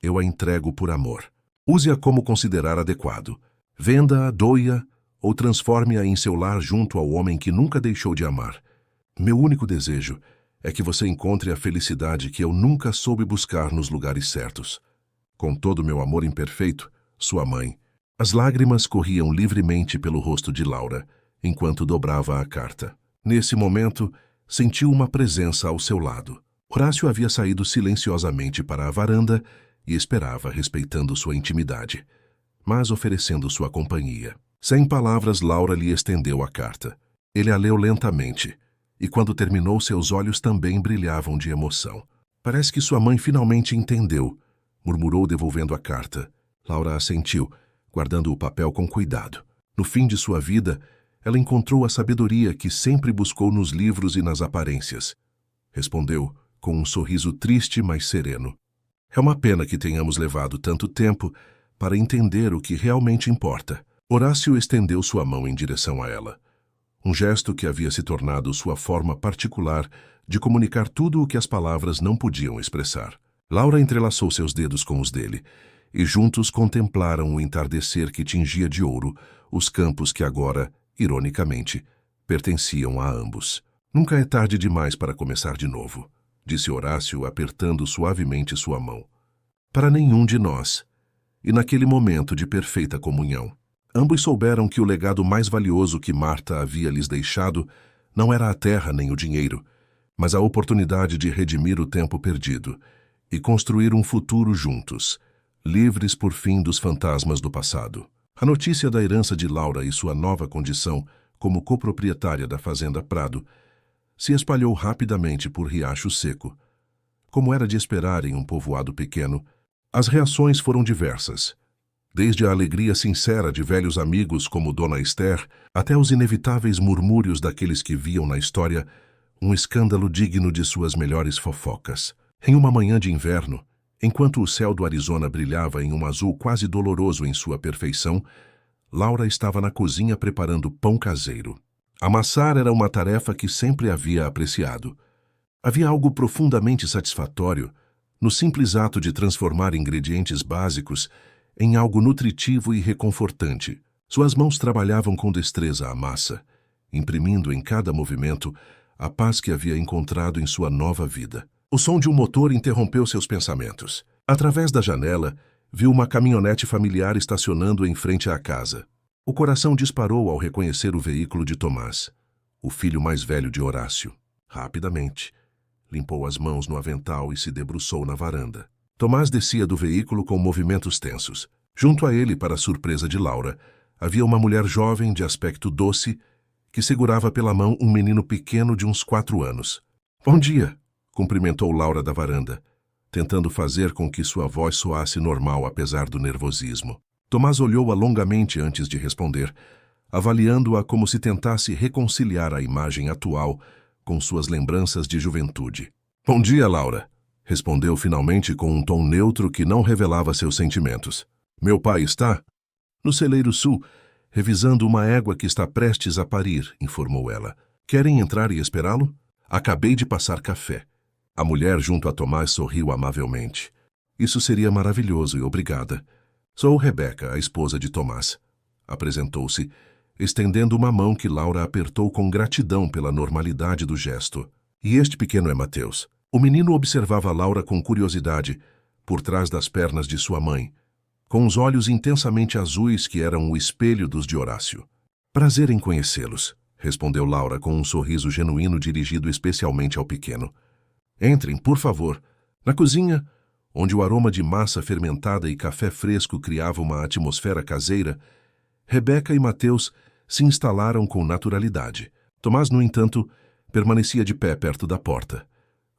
eu a entrego por amor. Use-a como considerar adequado. Venda-a, doe-a ou transforme-a em seu lar junto ao homem que nunca deixou de amar. Meu único desejo é que você encontre a felicidade que eu nunca soube buscar nos lugares certos. Com todo meu amor imperfeito, sua mãe. As lágrimas corriam livremente pelo rosto de Laura, enquanto dobrava a carta. Nesse momento, sentiu uma presença ao seu lado. Horácio havia saído silenciosamente para a varanda e esperava, respeitando sua intimidade, mas oferecendo sua companhia. Sem palavras, Laura lhe estendeu a carta. Ele a leu lentamente, e quando terminou, seus olhos também brilhavam de emoção. Parece que sua mãe finalmente entendeu, murmurou, devolvendo a carta. Laura assentiu, guardando o papel com cuidado. No fim de sua vida, ela encontrou a sabedoria que sempre buscou nos livros e nas aparências. Respondeu, com um sorriso triste, mas sereno. É uma pena que tenhamos levado tanto tempo para entender o que realmente importa. Horácio estendeu sua mão em direção a ela. Um gesto que havia se tornado sua forma particular de comunicar tudo o que as palavras não podiam expressar. Laura entrelaçou seus dedos com os dele, e juntos contemplaram o entardecer que tingia de ouro os campos que agora, ironicamente, pertenciam a ambos. Nunca é tarde demais para começar de novo, disse Horácio, apertando suavemente sua mão. Para nenhum de nós. E naquele momento de perfeita comunhão, ambos souberam que o legado mais valioso que Marta havia lhes deixado não era a terra nem o dinheiro, mas a oportunidade de redimir o tempo perdido e construir um futuro juntos, livres por fim dos fantasmas do passado. A notícia da herança de Laura e sua nova condição como coproprietária da Fazenda Prado se espalhou rapidamente por Riacho Seco. Como era de esperar em um povoado pequeno, as reações foram diversas. Desde a alegria sincera de velhos amigos como Dona Esther, até os inevitáveis murmúrios daqueles que viam na história um escândalo digno de suas melhores fofocas. Em uma manhã de inverno, enquanto o céu do Arizona brilhava em um azul quase doloroso em sua perfeição, Laura estava na cozinha preparando pão caseiro. Amassar era uma tarefa que sempre havia apreciado. Havia algo profundamente satisfatório no simples ato de transformar ingredientes básicos em algo nutritivo e reconfortante. Suas mãos trabalhavam com destreza a massa, imprimindo em cada movimento a paz que havia encontrado em sua nova vida. O som de um motor interrompeu seus pensamentos. Através da janela, viu uma caminhonete familiar estacionando em frente à casa. O coração disparou ao reconhecer o veículo de Tomás, o filho mais velho de Horácio. Rapidamente, limpou as mãos no avental e se debruçou na varanda. Tomás descia do veículo com movimentos tensos. Junto a ele, para a surpresa de Laura, havia uma mulher jovem de aspecto doce que segurava pela mão um menino pequeno de uns 4 anos. "Bom dia", cumprimentou Laura da varanda, tentando fazer com que sua voz soasse normal apesar do nervosismo. Tomás olhou-a longamente antes de responder, avaliando-a como se tentasse reconciliar a imagem atual com suas lembranças de juventude. "Bom dia, Laura", respondeu finalmente com um tom neutro que não revelava seus sentimentos. "Meu pai está no celeiro sul, revisando uma égua que está prestes a parir", informou ela. "Querem entrar e esperá-lo? Acabei de passar café." A mulher junto a Tomás sorriu amavelmente. "Isso seria maravilhoso e obrigada. Sou Rebeca, a esposa de Tomás." Apresentou-se, estendendo uma mão que Laura apertou com gratidão pela normalidade do gesto. "E este pequeno é Mateus." O menino observava Laura com curiosidade, por trás das pernas de sua mãe, com os olhos intensamente azuis que eram o espelho dos de Horácio. "Prazer em conhecê-los", respondeu Laura com um sorriso genuíno dirigido especialmente ao pequeno. "Entrem, por favor." Na cozinha, onde o aroma de massa fermentada e café fresco criava uma atmosfera caseira, Rebeca e Mateus se instalaram com naturalidade. Tomás, no entanto, permanecia de pé perto da porta,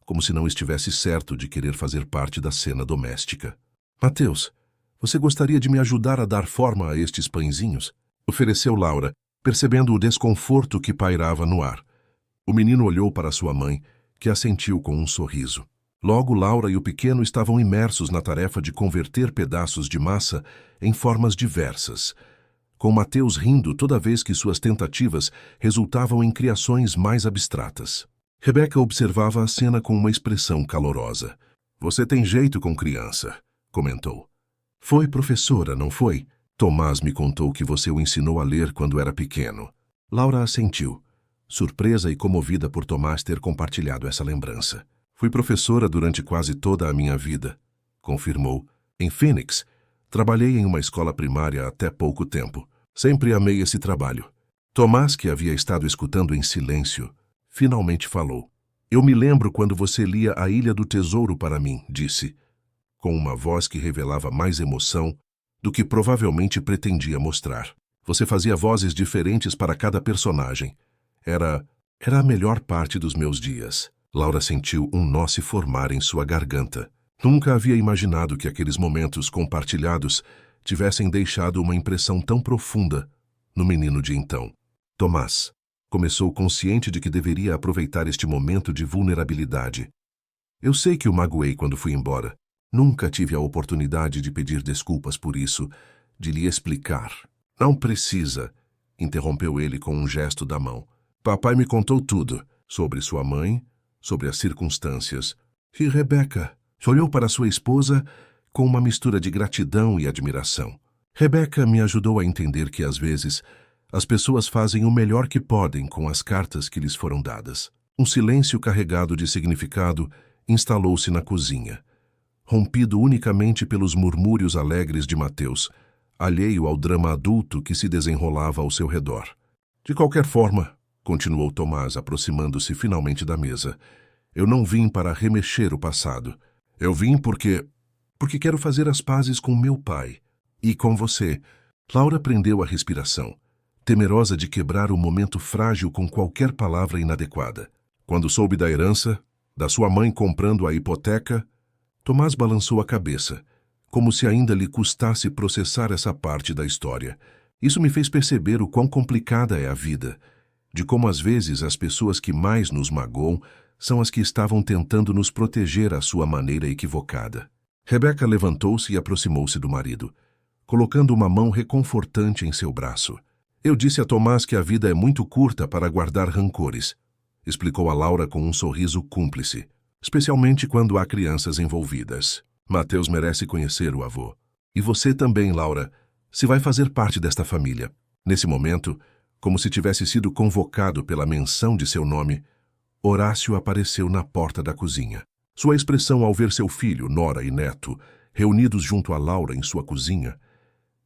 como se não estivesse certo de querer fazer parte da cena doméstica. "Mateus, você gostaria de me ajudar a dar forma a estes pãezinhos?" ofereceu Laura, percebendo o desconforto que pairava no ar. O menino olhou para sua mãe, que assentiu com um sorriso. Logo, Laura e o pequeno estavam imersos na tarefa de converter pedaços de massa em formas diversas, com Mateus rindo toda vez que suas tentativas resultavam em criações mais abstratas. Rebeca observava a cena com uma expressão calorosa. "Você tem jeito com criança", comentou. "Foi professora, não foi? Tomás me contou que você o ensinou a ler quando era pequeno." Laura assentiu, surpresa e comovida por Tomás ter compartilhado essa lembrança. "Fui professora durante quase toda a minha vida", confirmou. "Em Phoenix, trabalhei em uma escola primária até pouco tempo. Sempre amei esse trabalho." Tomás, que havia estado escutando em silêncio, finalmente falou. "Eu me lembro quando você lia A Ilha do Tesouro para mim", disse, com uma voz que revelava mais emoção do que provavelmente pretendia mostrar. "Você fazia vozes diferentes para cada personagem. Era a melhor parte dos meus dias." Laura sentiu um nó se formar em sua garganta. Nunca havia imaginado que aqueles momentos compartilhados tivessem deixado uma impressão tão profunda no menino de então. "Tomás", começou, consciente de que deveria aproveitar este momento de vulnerabilidade. "Eu sei que o magoei quando fui embora. Nunca tive a oportunidade de pedir desculpas por isso, de lhe explicar." "Não precisa", interrompeu ele com um gesto da mão. "Papai me contou tudo, sobre sua mãe, sobre as circunstâncias." E Rebeca olhou para sua esposa com uma mistura de gratidão e admiração. "Rebeca me ajudou a entender que, às vezes, as pessoas fazem o melhor que podem com as cartas que lhes foram dadas." Um silêncio carregado de significado instalou-se na cozinha, rompido unicamente pelos murmúrios alegres de Mateus, alheio ao drama adulto que se desenrolava ao seu redor. De qualquer forma, continuou Tomás, aproximando-se finalmente da mesa, eu não vim para remexer o passado. Eu vim porque quero fazer as pazes com meu pai e com você. Laura prendeu a respiração, temerosa de quebrar o momento frágil com qualquer palavra inadequada. Quando soube da herança, da sua mãe comprando a hipoteca, Tomás balançou a cabeça, como se ainda lhe custasse processar essa parte da história. Isso me fez perceber o quão complicada é a vida, de como às vezes as pessoas que mais nos magoam são as que estavam tentando nos proteger à sua maneira equivocada. Rebeca levantou-se e aproximou-se do marido, colocando uma mão reconfortante em seu braço. Eu disse a Tomás que a vida é muito curta para guardar rancores, explicou a Laura com um sorriso cúmplice, especialmente quando há crianças envolvidas. Mateus merece conhecer o avô. E você também, Laura, se vai fazer parte desta família. Nesse momento, como se tivesse sido convocado pela menção de seu nome, Horácio apareceu na porta da cozinha. Sua expressão ao ver seu filho, nora e neto, reunidos junto a Laura em sua cozinha,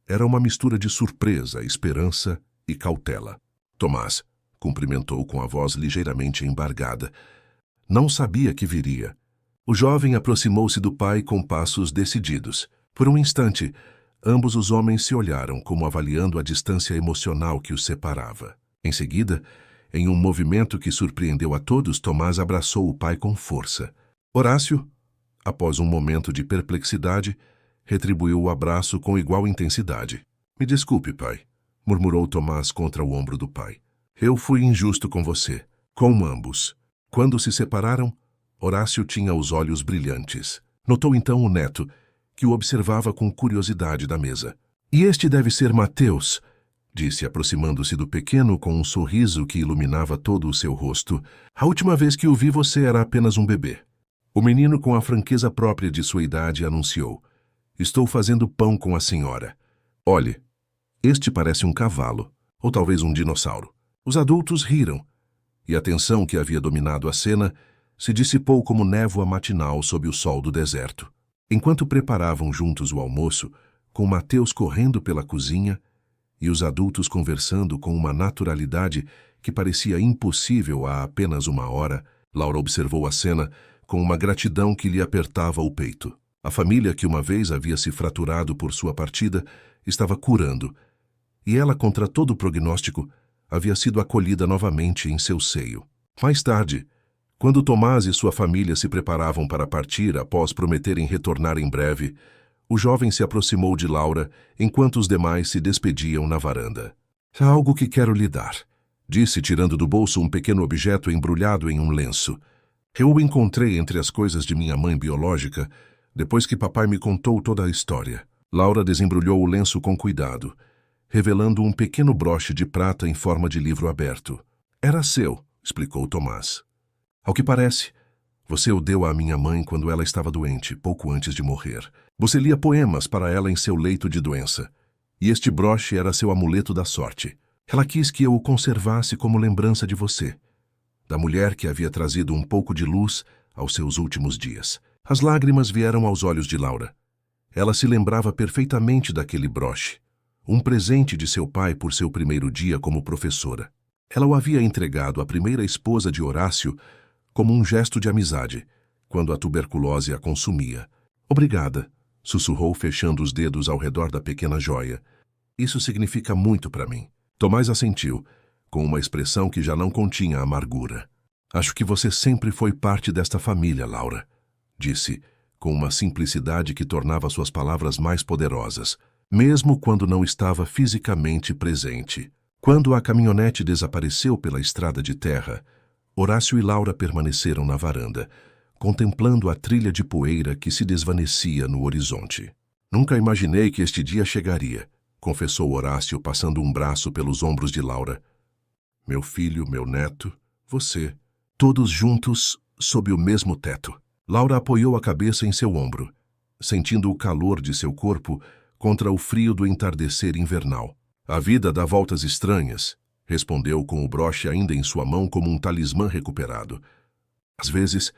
era uma mistura de surpresa, esperança e cautela. Tomás cumprimentou com a voz ligeiramente embargada. Não sabia que viria. O jovem aproximou-se do pai com passos decididos. Por um instante, ambos os homens se olharam, como avaliando a distância emocional que os separava. Em seguida, em um movimento que surpreendeu a todos, Tomás abraçou o pai com força. Horácio, após um momento de perplexidade, retribuiu o abraço com igual intensidade. Me desculpe, pai, murmurou Tomás contra o ombro do pai. Eu fui injusto com você, com ambos. Quando se separaram, Horácio tinha os olhos brilhantes. Notou então o neto, que o observava com curiosidade da mesa. E este deve ser Mateus, disse, aproximando-se do pequeno com um sorriso que iluminava todo o seu rosto. A última vez que o vi você era apenas um bebê. O menino, com a franqueza própria de sua idade, anunciou. Estou fazendo pão com a senhora. Olhe, este parece um cavalo, ou talvez um dinossauro. Os adultos riram, e a tensão que havia dominado a cena se dissipou como névoa matinal sob o sol do deserto. Enquanto preparavam juntos o almoço, com Mateus correndo pela cozinha e os adultos conversando com uma naturalidade que parecia impossível há apenas uma hora, Laura observou a cena com uma gratidão que lhe apertava o peito. A família que uma vez havia se fraturado por sua partida estava curando, e ela, contra todo o prognóstico, havia sido acolhida novamente em seu seio. Mais tarde, quando Tomás e sua família se preparavam para partir após prometerem retornar em breve, o jovem se aproximou de Laura enquanto os demais se despediam na varanda. Há algo que quero lhe dar, disse, tirando do bolso um pequeno objeto embrulhado em um lenço. Eu o encontrei entre as coisas de minha mãe biológica, depois que papai me contou toda a história. Laura desembrulhou o lenço com cuidado, revelando um pequeno broche de prata em forma de livro aberto. Era seu, explicou Tomás. Ao que parece, você o deu à minha mãe quando ela estava doente, pouco antes de morrer. Você lia poemas para ela em seu leito de doença, e este broche era seu amuleto da sorte. Ela quis que eu o conservasse como lembrança de você, da mulher que havia trazido um pouco de luz aos seus últimos dias. As lágrimas vieram aos olhos de Laura. Ela se lembrava perfeitamente daquele broche, um presente de seu pai por seu primeiro dia como professora. Ela o havia entregado à primeira esposa de Horácio como um gesto de amizade, quando a tuberculose a consumia. Obrigada, sussurrou, fechando os dedos ao redor da pequena joia. Isso significa muito para mim. Tomás assentiu, com uma expressão que já não continha amargura. Acho que você sempre foi parte desta família, Laura, disse, com uma simplicidade que tornava suas palavras mais poderosas, mesmo quando não estava fisicamente presente. Quando a caminhonete desapareceu pela estrada de terra, Horácio e Laura permaneceram na varanda, contemplando a trilha de poeira que se desvanecia no horizonte. Nunca imaginei que este dia chegaria, confessou Horácio, passando um braço pelos ombros de Laura. Meu filho, meu neto, você, todos juntos sob o mesmo teto. Laura apoiou a cabeça em seu ombro, sentindo o calor de seu corpo contra o frio do entardecer invernal. A vida dá voltas estranhas, respondeu com o broche ainda em sua mão como um talismã recuperado. Às vezes,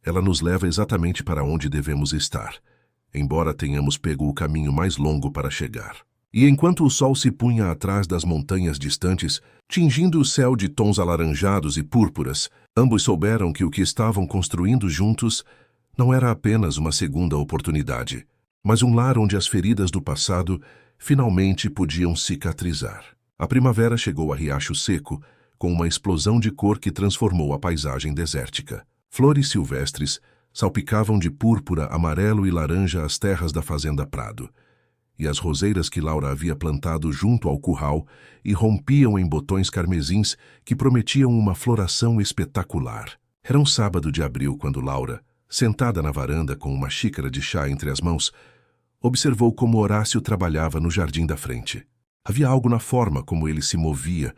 ela nos leva exatamente para onde devemos estar, embora tenhamos pego o caminho mais longo para chegar. E enquanto o sol se punha atrás das montanhas distantes, tingindo o céu de tons alaranjados e púrpuras, ambos souberam que o que estavam construindo juntos não era apenas uma segunda oportunidade, mas um lar onde as feridas do passado finalmente podiam cicatrizar. A primavera chegou a Riacho Seco, com uma explosão de cor que transformou a paisagem desértica. Flores silvestres salpicavam de púrpura, amarelo e laranja as terras da fazenda Prado, e as roseiras que Laura havia plantado junto ao curral irrompiam em botões carmesins que prometiam uma floração espetacular. Era um sábado de abril quando Laura, sentada na varanda com uma xícara de chá entre as mãos, observou como Horácio trabalhava no jardim da frente. Havia algo na forma como ele se movia,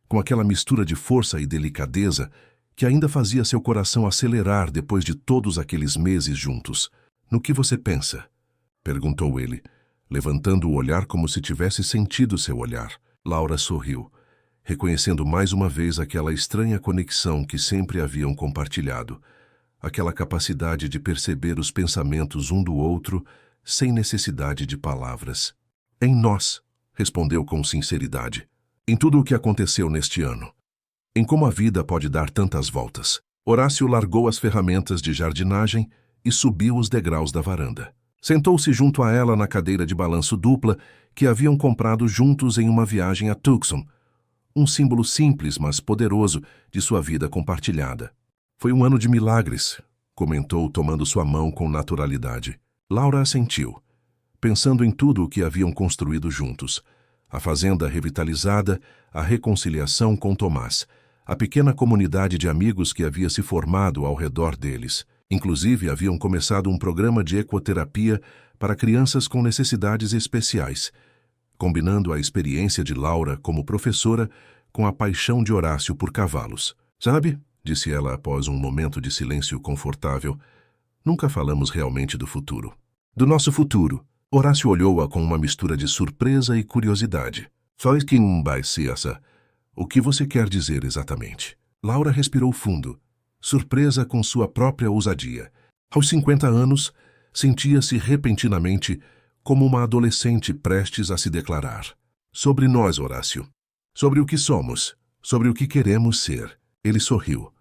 com aquela mistura de força e delicadeza que ainda fazia seu coração acelerar depois de todos aqueles meses juntos. "No que você pensa?" perguntou ele, levantando o olhar como se tivesse sentido seu olhar. Laura sorriu, reconhecendo mais uma vez aquela estranha conexão que sempre haviam compartilhado, aquela capacidade de perceber os pensamentos um do outro sem necessidade de palavras. "Em nós", respondeu com sinceridade. "Em tudo o que aconteceu neste ano. Em como a vida pode dar tantas voltas." Horácio largou as ferramentas de jardinagem e subiu os degraus da varanda. Sentou-se junto a ela na cadeira de balanço dupla que haviam comprado juntos em uma viagem a Tucson, um símbolo simples, mas poderoso, de sua vida compartilhada. "Foi um ano de milagres", comentou, tomando sua mão com naturalidade. Laura assentiu, pensando em tudo o que haviam construído juntos. A fazenda revitalizada, a reconciliação com Tomás, a pequena comunidade de amigos que havia se formado ao redor deles. Inclusive, haviam começado um programa de ecoterapia para crianças com necessidades especiais, combinando a experiência de Laura como professora com a paixão de Horácio por cavalos. "Sabe", disse ela após um momento de silêncio confortável, "nunca falamos realmente do futuro." "Do nosso futuro." Horácio olhou-a com uma mistura de surpresa e curiosidade. "Faz que vai ser essa. O que você quer dizer exatamente?" Laura respirou fundo, surpresa com sua própria ousadia. Aos 50 anos, sentia-se repentinamente como uma adolescente prestes a se declarar. "Sobre nós, Horácio. Sobre o que somos. Sobre o que queremos ser." Ele sorriu,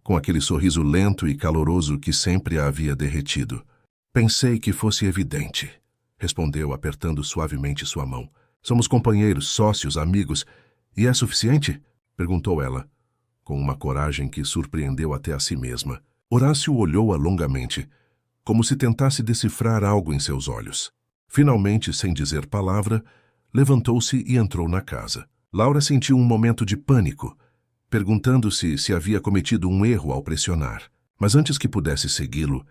com aquele sorriso lento e caloroso que sempre a havia derretido. "Pensei que fosse evidente", respondeu, apertando suavemente sua mão. "Somos companheiros, sócios, amigos. E é suficiente?" perguntou ela, com uma coragem que surpreendeu até a si mesma. Horácio olhou-a longamente, como se tentasse decifrar algo em seus olhos. Finalmente, sem dizer palavra, levantou-se e entrou na casa. Laura sentiu um momento de pânico, perguntando-se se havia cometido um erro ao pressionar. Mas antes que pudesse segui-lo,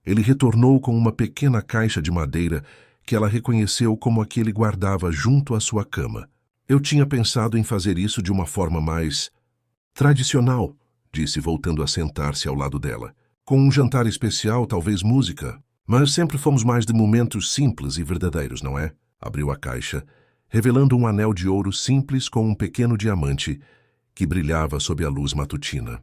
ele retornou com uma pequena caixa de madeira que ela reconheceu como a que ele guardava junto à sua cama. "Eu tinha pensado em fazer isso de uma forma mais tradicional", disse, voltando a sentar-se ao lado dela. "Com um jantar especial, talvez música. Mas sempre fomos mais de momentos simples e verdadeiros, não é?" Abriu a caixa, revelando um anel de ouro simples com um pequeno diamante que brilhava sob a luz matutina.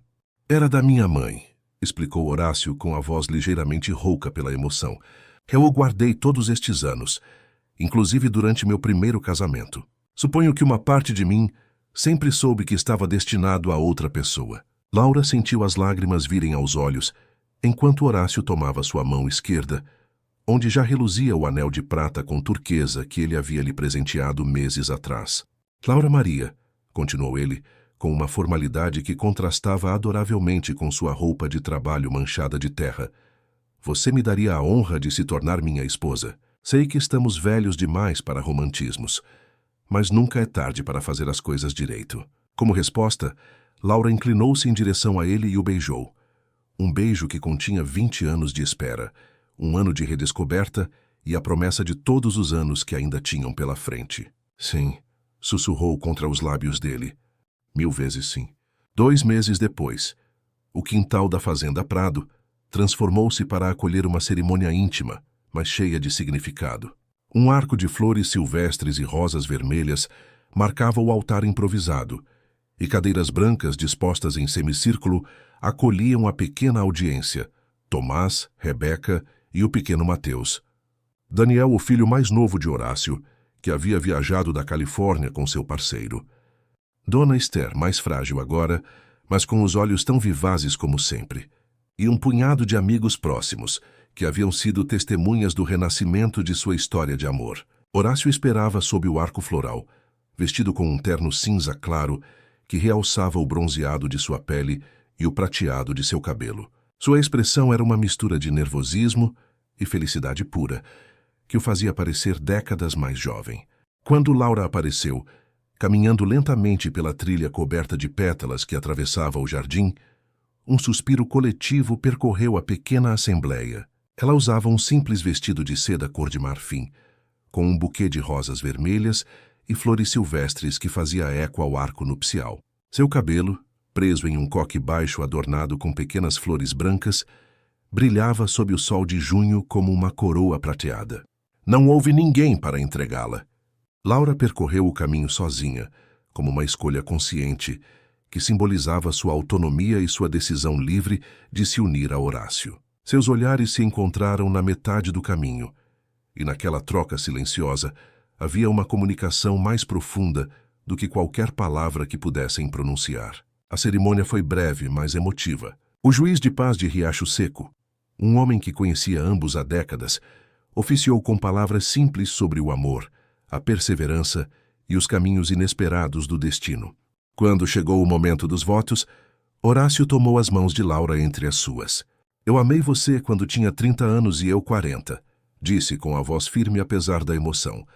"Era da minha mãe", explicou Horácio com a voz ligeiramente rouca pela emoção. "Eu o guardei todos estes anos, inclusive durante meu primeiro casamento. Suponho que uma parte de mim sempre soube que estava destinado a outra pessoa." Laura sentiu as lágrimas virem aos olhos, enquanto Horácio tomava sua mão esquerda, onde já reluzia o anel de prata com turquesa que ele havia lhe presenteado meses atrás. "Laura Maria", continuou ele, com uma formalidade que contrastava adoravelmente com sua roupa de trabalho manchada de terra, "você me daria a honra de se tornar minha esposa. Sei que estamos velhos demais para romantismos, mas nunca é tarde para fazer as coisas direito." Como resposta, Laura inclinou-se em direção a ele e o beijou. Um beijo que continha 20 anos de espera, um ano de redescoberta e a promessa de todos os anos que ainda tinham pela frente. "Sim", sussurrou contra os lábios dele. "1000 vezes sim." 2 meses depois, o quintal da Fazenda Prado transformou-se para acolher uma cerimônia íntima, mas cheia de significado. Um arco de flores silvestres e rosas vermelhas marcava o altar improvisado, e cadeiras brancas dispostas em semicírculo acolhiam a pequena audiência, Tomás, Rebeca e o pequeno Mateus. Daniel, o filho mais novo de Horácio, que havia viajado da Califórnia com seu parceiro. Dona Esther, mais frágil agora, mas com os olhos tão vivazes como sempre. E um punhado de amigos próximos, que haviam sido testemunhas do renascimento de sua história de amor. Horácio esperava sob o arco floral, vestido com um terno cinza claro que realçava o bronzeado de sua pele e o prateado de seu cabelo. Sua expressão era uma mistura de nervosismo e felicidade pura, que o fazia parecer décadas mais jovem. Quando Laura apareceu, caminhando lentamente pela trilha coberta de pétalas que atravessava o jardim, um suspiro coletivo percorreu a pequena assembleia. Ela usava um simples vestido de seda cor de marfim, com um buquê de rosas vermelhas e flores silvestres que fazia eco ao arco nupcial. Seu cabelo, preso em um coque baixo adornado com pequenas flores brancas, brilhava sob o sol de junho como uma coroa prateada. Não houve ninguém para entregá-la. Laura percorreu o caminho sozinha, como uma escolha consciente, que simbolizava sua autonomia e sua decisão livre de se unir a Horácio. Seus olhares se encontraram na metade do caminho, e naquela troca silenciosa havia uma comunicação mais profunda do que qualquer palavra que pudessem pronunciar. A cerimônia foi breve, mas emotiva. O juiz de paz de Riacho Seco, um homem que conhecia ambos há décadas, oficiou com palavras simples sobre o amor, a perseverança e os caminhos inesperados do destino. Quando chegou o momento dos votos, Horácio tomou as mãos de Laura entre as suas. "Eu amei você quando tinha 30 anos e eu 40, disse com a voz firme apesar da emoção.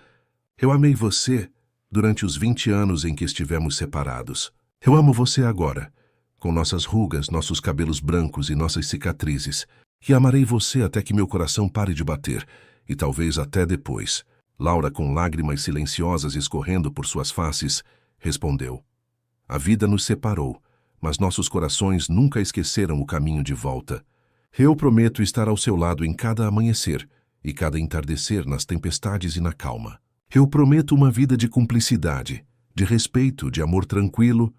"Eu amei você durante os 20 anos em que estivemos separados. Eu amo você agora, com nossas rugas, nossos cabelos brancos e nossas cicatrizes. E amarei você até que meu coração pare de bater, e talvez até depois." Laura, com lágrimas silenciosas escorrendo por suas faces, respondeu: "A vida nos separou, mas nossos corações nunca esqueceram o caminho de volta. Eu prometo estar ao seu lado em cada amanhecer e cada entardecer nas tempestades e na calma. Eu prometo uma vida de cumplicidade, de respeito, de amor tranquilo,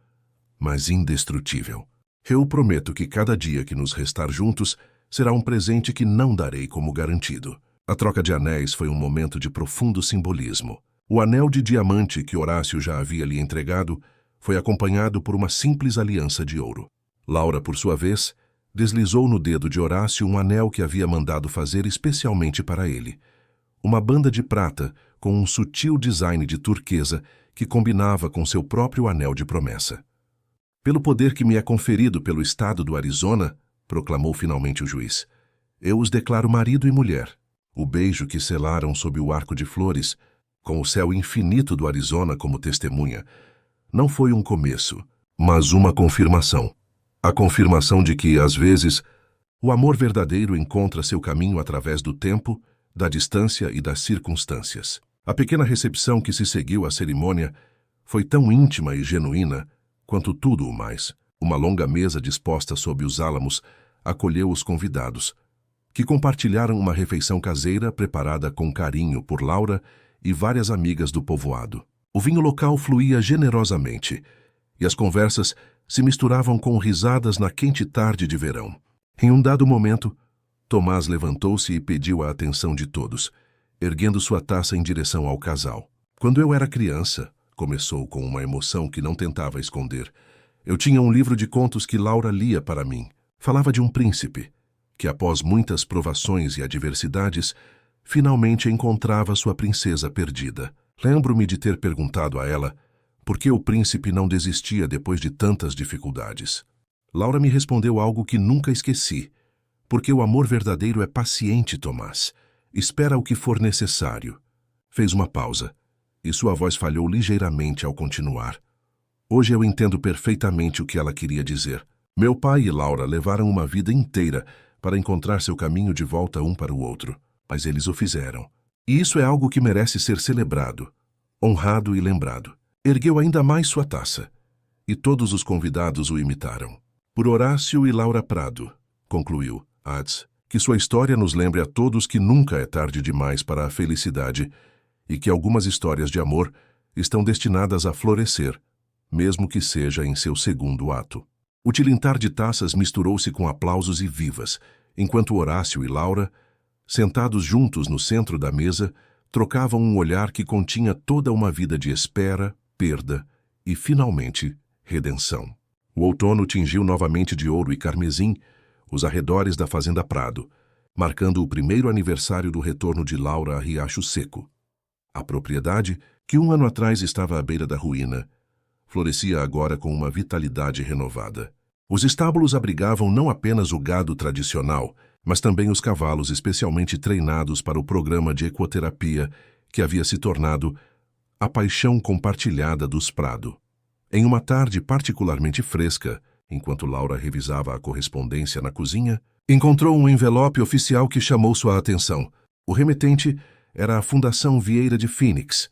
mas indestrutível. Eu prometo que cada dia que nos restar juntos será um presente que não darei como garantido." A troca de anéis foi um momento de profundo simbolismo. O anel de diamante que Horácio já havia lhe entregado foi acompanhado por uma simples aliança de ouro. Laura, por sua vez, deslizou no dedo de Horácio um anel que havia mandado fazer especialmente para ele. Uma banda de prata com um sutil design de turquesa que combinava com seu próprio anel de promessa. "Pelo poder que me é conferido pelo estado do Arizona", proclamou finalmente o juiz, "eu os declaro marido e mulher." O beijo que selaram sob o arco de flores, com o céu infinito do Arizona como testemunha, não foi um começo, mas uma confirmação. A confirmação de que, às vezes, o amor verdadeiro encontra seu caminho através do tempo, da distância e das circunstâncias. A pequena recepção que se seguiu à cerimônia foi tão íntima e genuína quanto tudo o mais. Uma longa mesa disposta sob os álamos acolheu os convidados, que compartilharam uma refeição caseira preparada com carinho por Laura e várias amigas do povoado. O vinho local fluía generosamente, e as conversas se misturavam com risadas na quente tarde de verão. Em um dado momento, Tomás levantou-se e pediu a atenção de todos, erguendo sua taça em direção ao casal. "Quando eu era criança", começou com uma emoção que não tentava esconder, "eu tinha um livro de contos que Laura lia para mim. Falava de um príncipe que, após muitas provações e adversidades, finalmente encontrava sua princesa perdida. Lembro-me de ter perguntado a ela por que o príncipe não desistia depois de tantas dificuldades. Laura me respondeu algo que nunca esqueci. Porque o amor verdadeiro é paciente, Tomás. Espera o que for necessário." Fez uma pausa, e sua voz falhou ligeiramente ao continuar. "Hoje eu entendo perfeitamente o que ela queria dizer. Meu pai e Laura levaram uma vida inteira para encontrar seu caminho de volta um para o outro, mas eles o fizeram. E isso é algo que merece ser celebrado, honrado e lembrado." Ergueu ainda mais sua taça, e todos os convidados o imitaram. "Por Horácio e Laura Prado", concluiu Ads, "que sua história nos lembre a todos que nunca é tarde demais para a felicidade e que algumas histórias de amor estão destinadas a florescer, mesmo que seja em seu segundo ato. O tilintar de taças misturou-se com aplausos e vivas, enquanto Horácio e Laura, sentados juntos no centro da mesa, trocavam um olhar que continha toda uma vida de espera, perda e, finalmente, redenção. O outono tingiu novamente de ouro e carmesim os arredores da Fazenda Prado, marcando o primeiro aniversário do retorno de Laura a Riacho Seco. A propriedade, que um ano atrás estava à beira da ruína, florescia agora com uma vitalidade renovada. Os estábulos abrigavam não apenas o gado tradicional, mas também os cavalos especialmente treinados para o programa de ecoterapia que havia se tornado a paixão compartilhada dos Prado. Em uma tarde particularmente fresca, enquanto Laura revisava a correspondência na cozinha, encontrou um envelope oficial que chamou sua atenção. O remetente era a Fundação Vieira de Phoenix,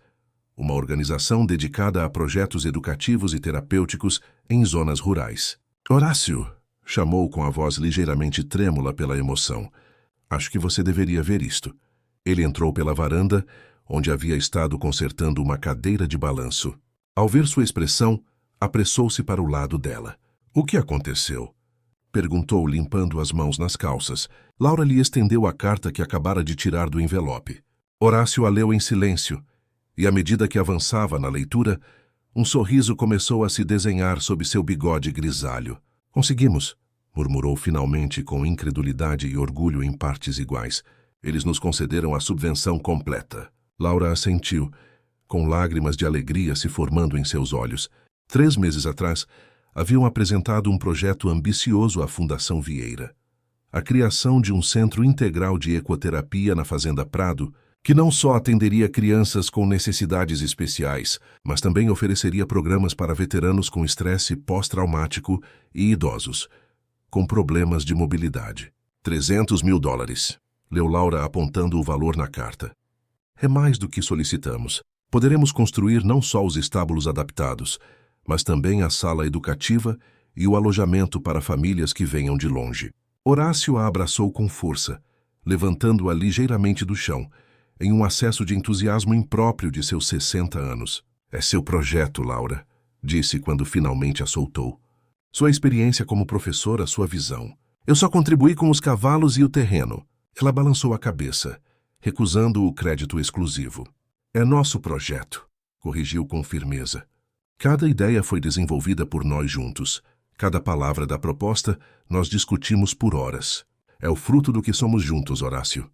uma organização dedicada a projetos educativos e terapêuticos em zonas rurais. Horácio, chamou com a voz ligeiramente trêmula pela emoção. Acho que você deveria ver isto. Ele entrou pela varanda, onde havia estado consertando uma cadeira de balanço. Ao ver sua expressão, apressou-se para o lado dela. O que aconteceu? Perguntou, limpando as mãos nas calças. Laura lhe estendeu a carta que acabara de tirar do envelope. Horácio a leu em silêncio, e à medida que avançava na leitura, um sorriso começou a se desenhar sob seu bigode grisalho. Conseguimos, murmurou finalmente com incredulidade e orgulho em partes iguais. Eles nos concederam a subvenção completa. Laura assentiu, com lágrimas de alegria se formando em seus olhos. 3 meses atrás, haviam apresentado um projeto ambicioso à Fundação Vieira. A criação de um centro integral de ecoterapia na Fazenda Prado, que não só atenderia crianças com necessidades especiais, mas também ofereceria programas para veteranos com estresse pós-traumático e idosos, com problemas de mobilidade. $300 mil, leu Laura apontando o valor na carta. É mais do que solicitamos. Poderemos construir não só os estábulos adaptados, mas também a sala educativa e o alojamento para famílias que venham de longe. Horácio a abraçou com força, levantando-a ligeiramente do chão, em um acesso de entusiasmo impróprio de seus 60 anos. É seu projeto, Laura, disse quando finalmente a soltou. Sua experiência como professora, sua visão. Eu só contribuí com os cavalos e o terreno. Ela balançou a cabeça, recusando o crédito exclusivo. É nosso projeto, corrigiu com firmeza. Cada ideia foi desenvolvida por nós juntos. Cada palavra da proposta nós discutimos por horas. É o fruto do que somos juntos, Horácio.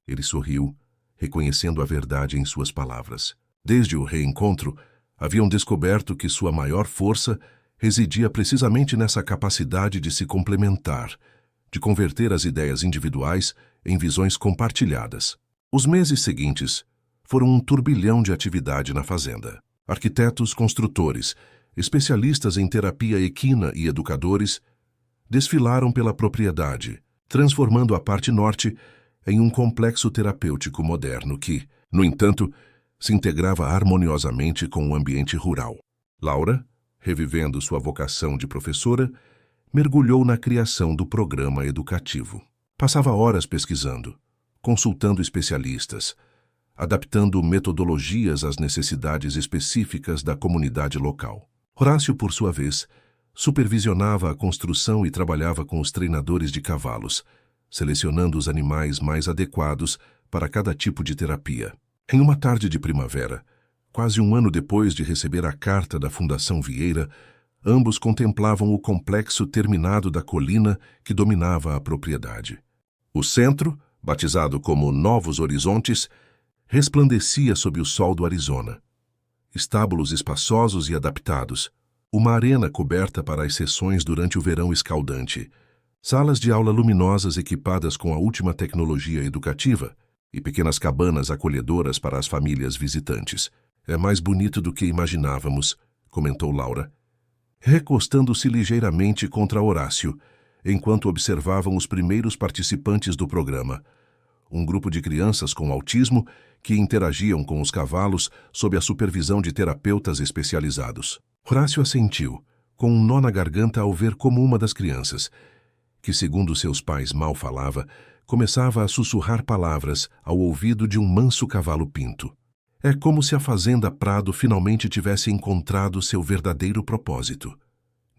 Ele sorriu, reconhecendo a verdade em suas palavras. Desde o reencontro, haviam descoberto que sua maior força residia precisamente nessa capacidade de se complementar, de converter as ideias individuais em visões compartilhadas. Os meses seguintes foram um turbilhão de atividade na fazenda. Arquitetos, construtores, especialistas em terapia equina e educadores desfilaram pela propriedade, transformando a parte norte em um complexo terapêutico moderno que, no entanto, se integrava harmoniosamente com o ambiente rural. Laura, revivendo sua vocação de professora, mergulhou na criação do programa educativo. Passava horas pesquisando, consultando especialistas, adaptando metodologias às necessidades específicas da comunidade local. Horácio, por sua vez, supervisionava a construção e trabalhava com os treinadores de cavalos, selecionando os animais mais adequados para cada tipo de terapia. Em uma tarde de primavera, quase um ano depois de receber a carta da Fundação Vieira, ambos contemplavam o complexo terminado da colina que dominava a propriedade. O centro, batizado como Novos Horizontes, resplandecia sob o sol do Arizona. Estábulos espaçosos e adaptados, uma arena coberta para as sessões durante o verão escaldante, salas de aula luminosas equipadas com a última tecnologia educativa e pequenas cabanas acolhedoras para as famílias visitantes. É mais bonito do que imaginávamos, comentou Laura, recostando-se ligeiramente contra Horácio, enquanto observavam os primeiros participantes do programa, um grupo de crianças com autismo que interagiam com os cavalos sob a supervisão de terapeutas especializados. Horácio assentiu, com um nó na garganta ao ver como uma das crianças, que segundo seus pais mal falava, começava a sussurrar palavras ao ouvido de um manso cavalo pinto. É como se a Fazenda Prado finalmente tivesse encontrado seu verdadeiro propósito,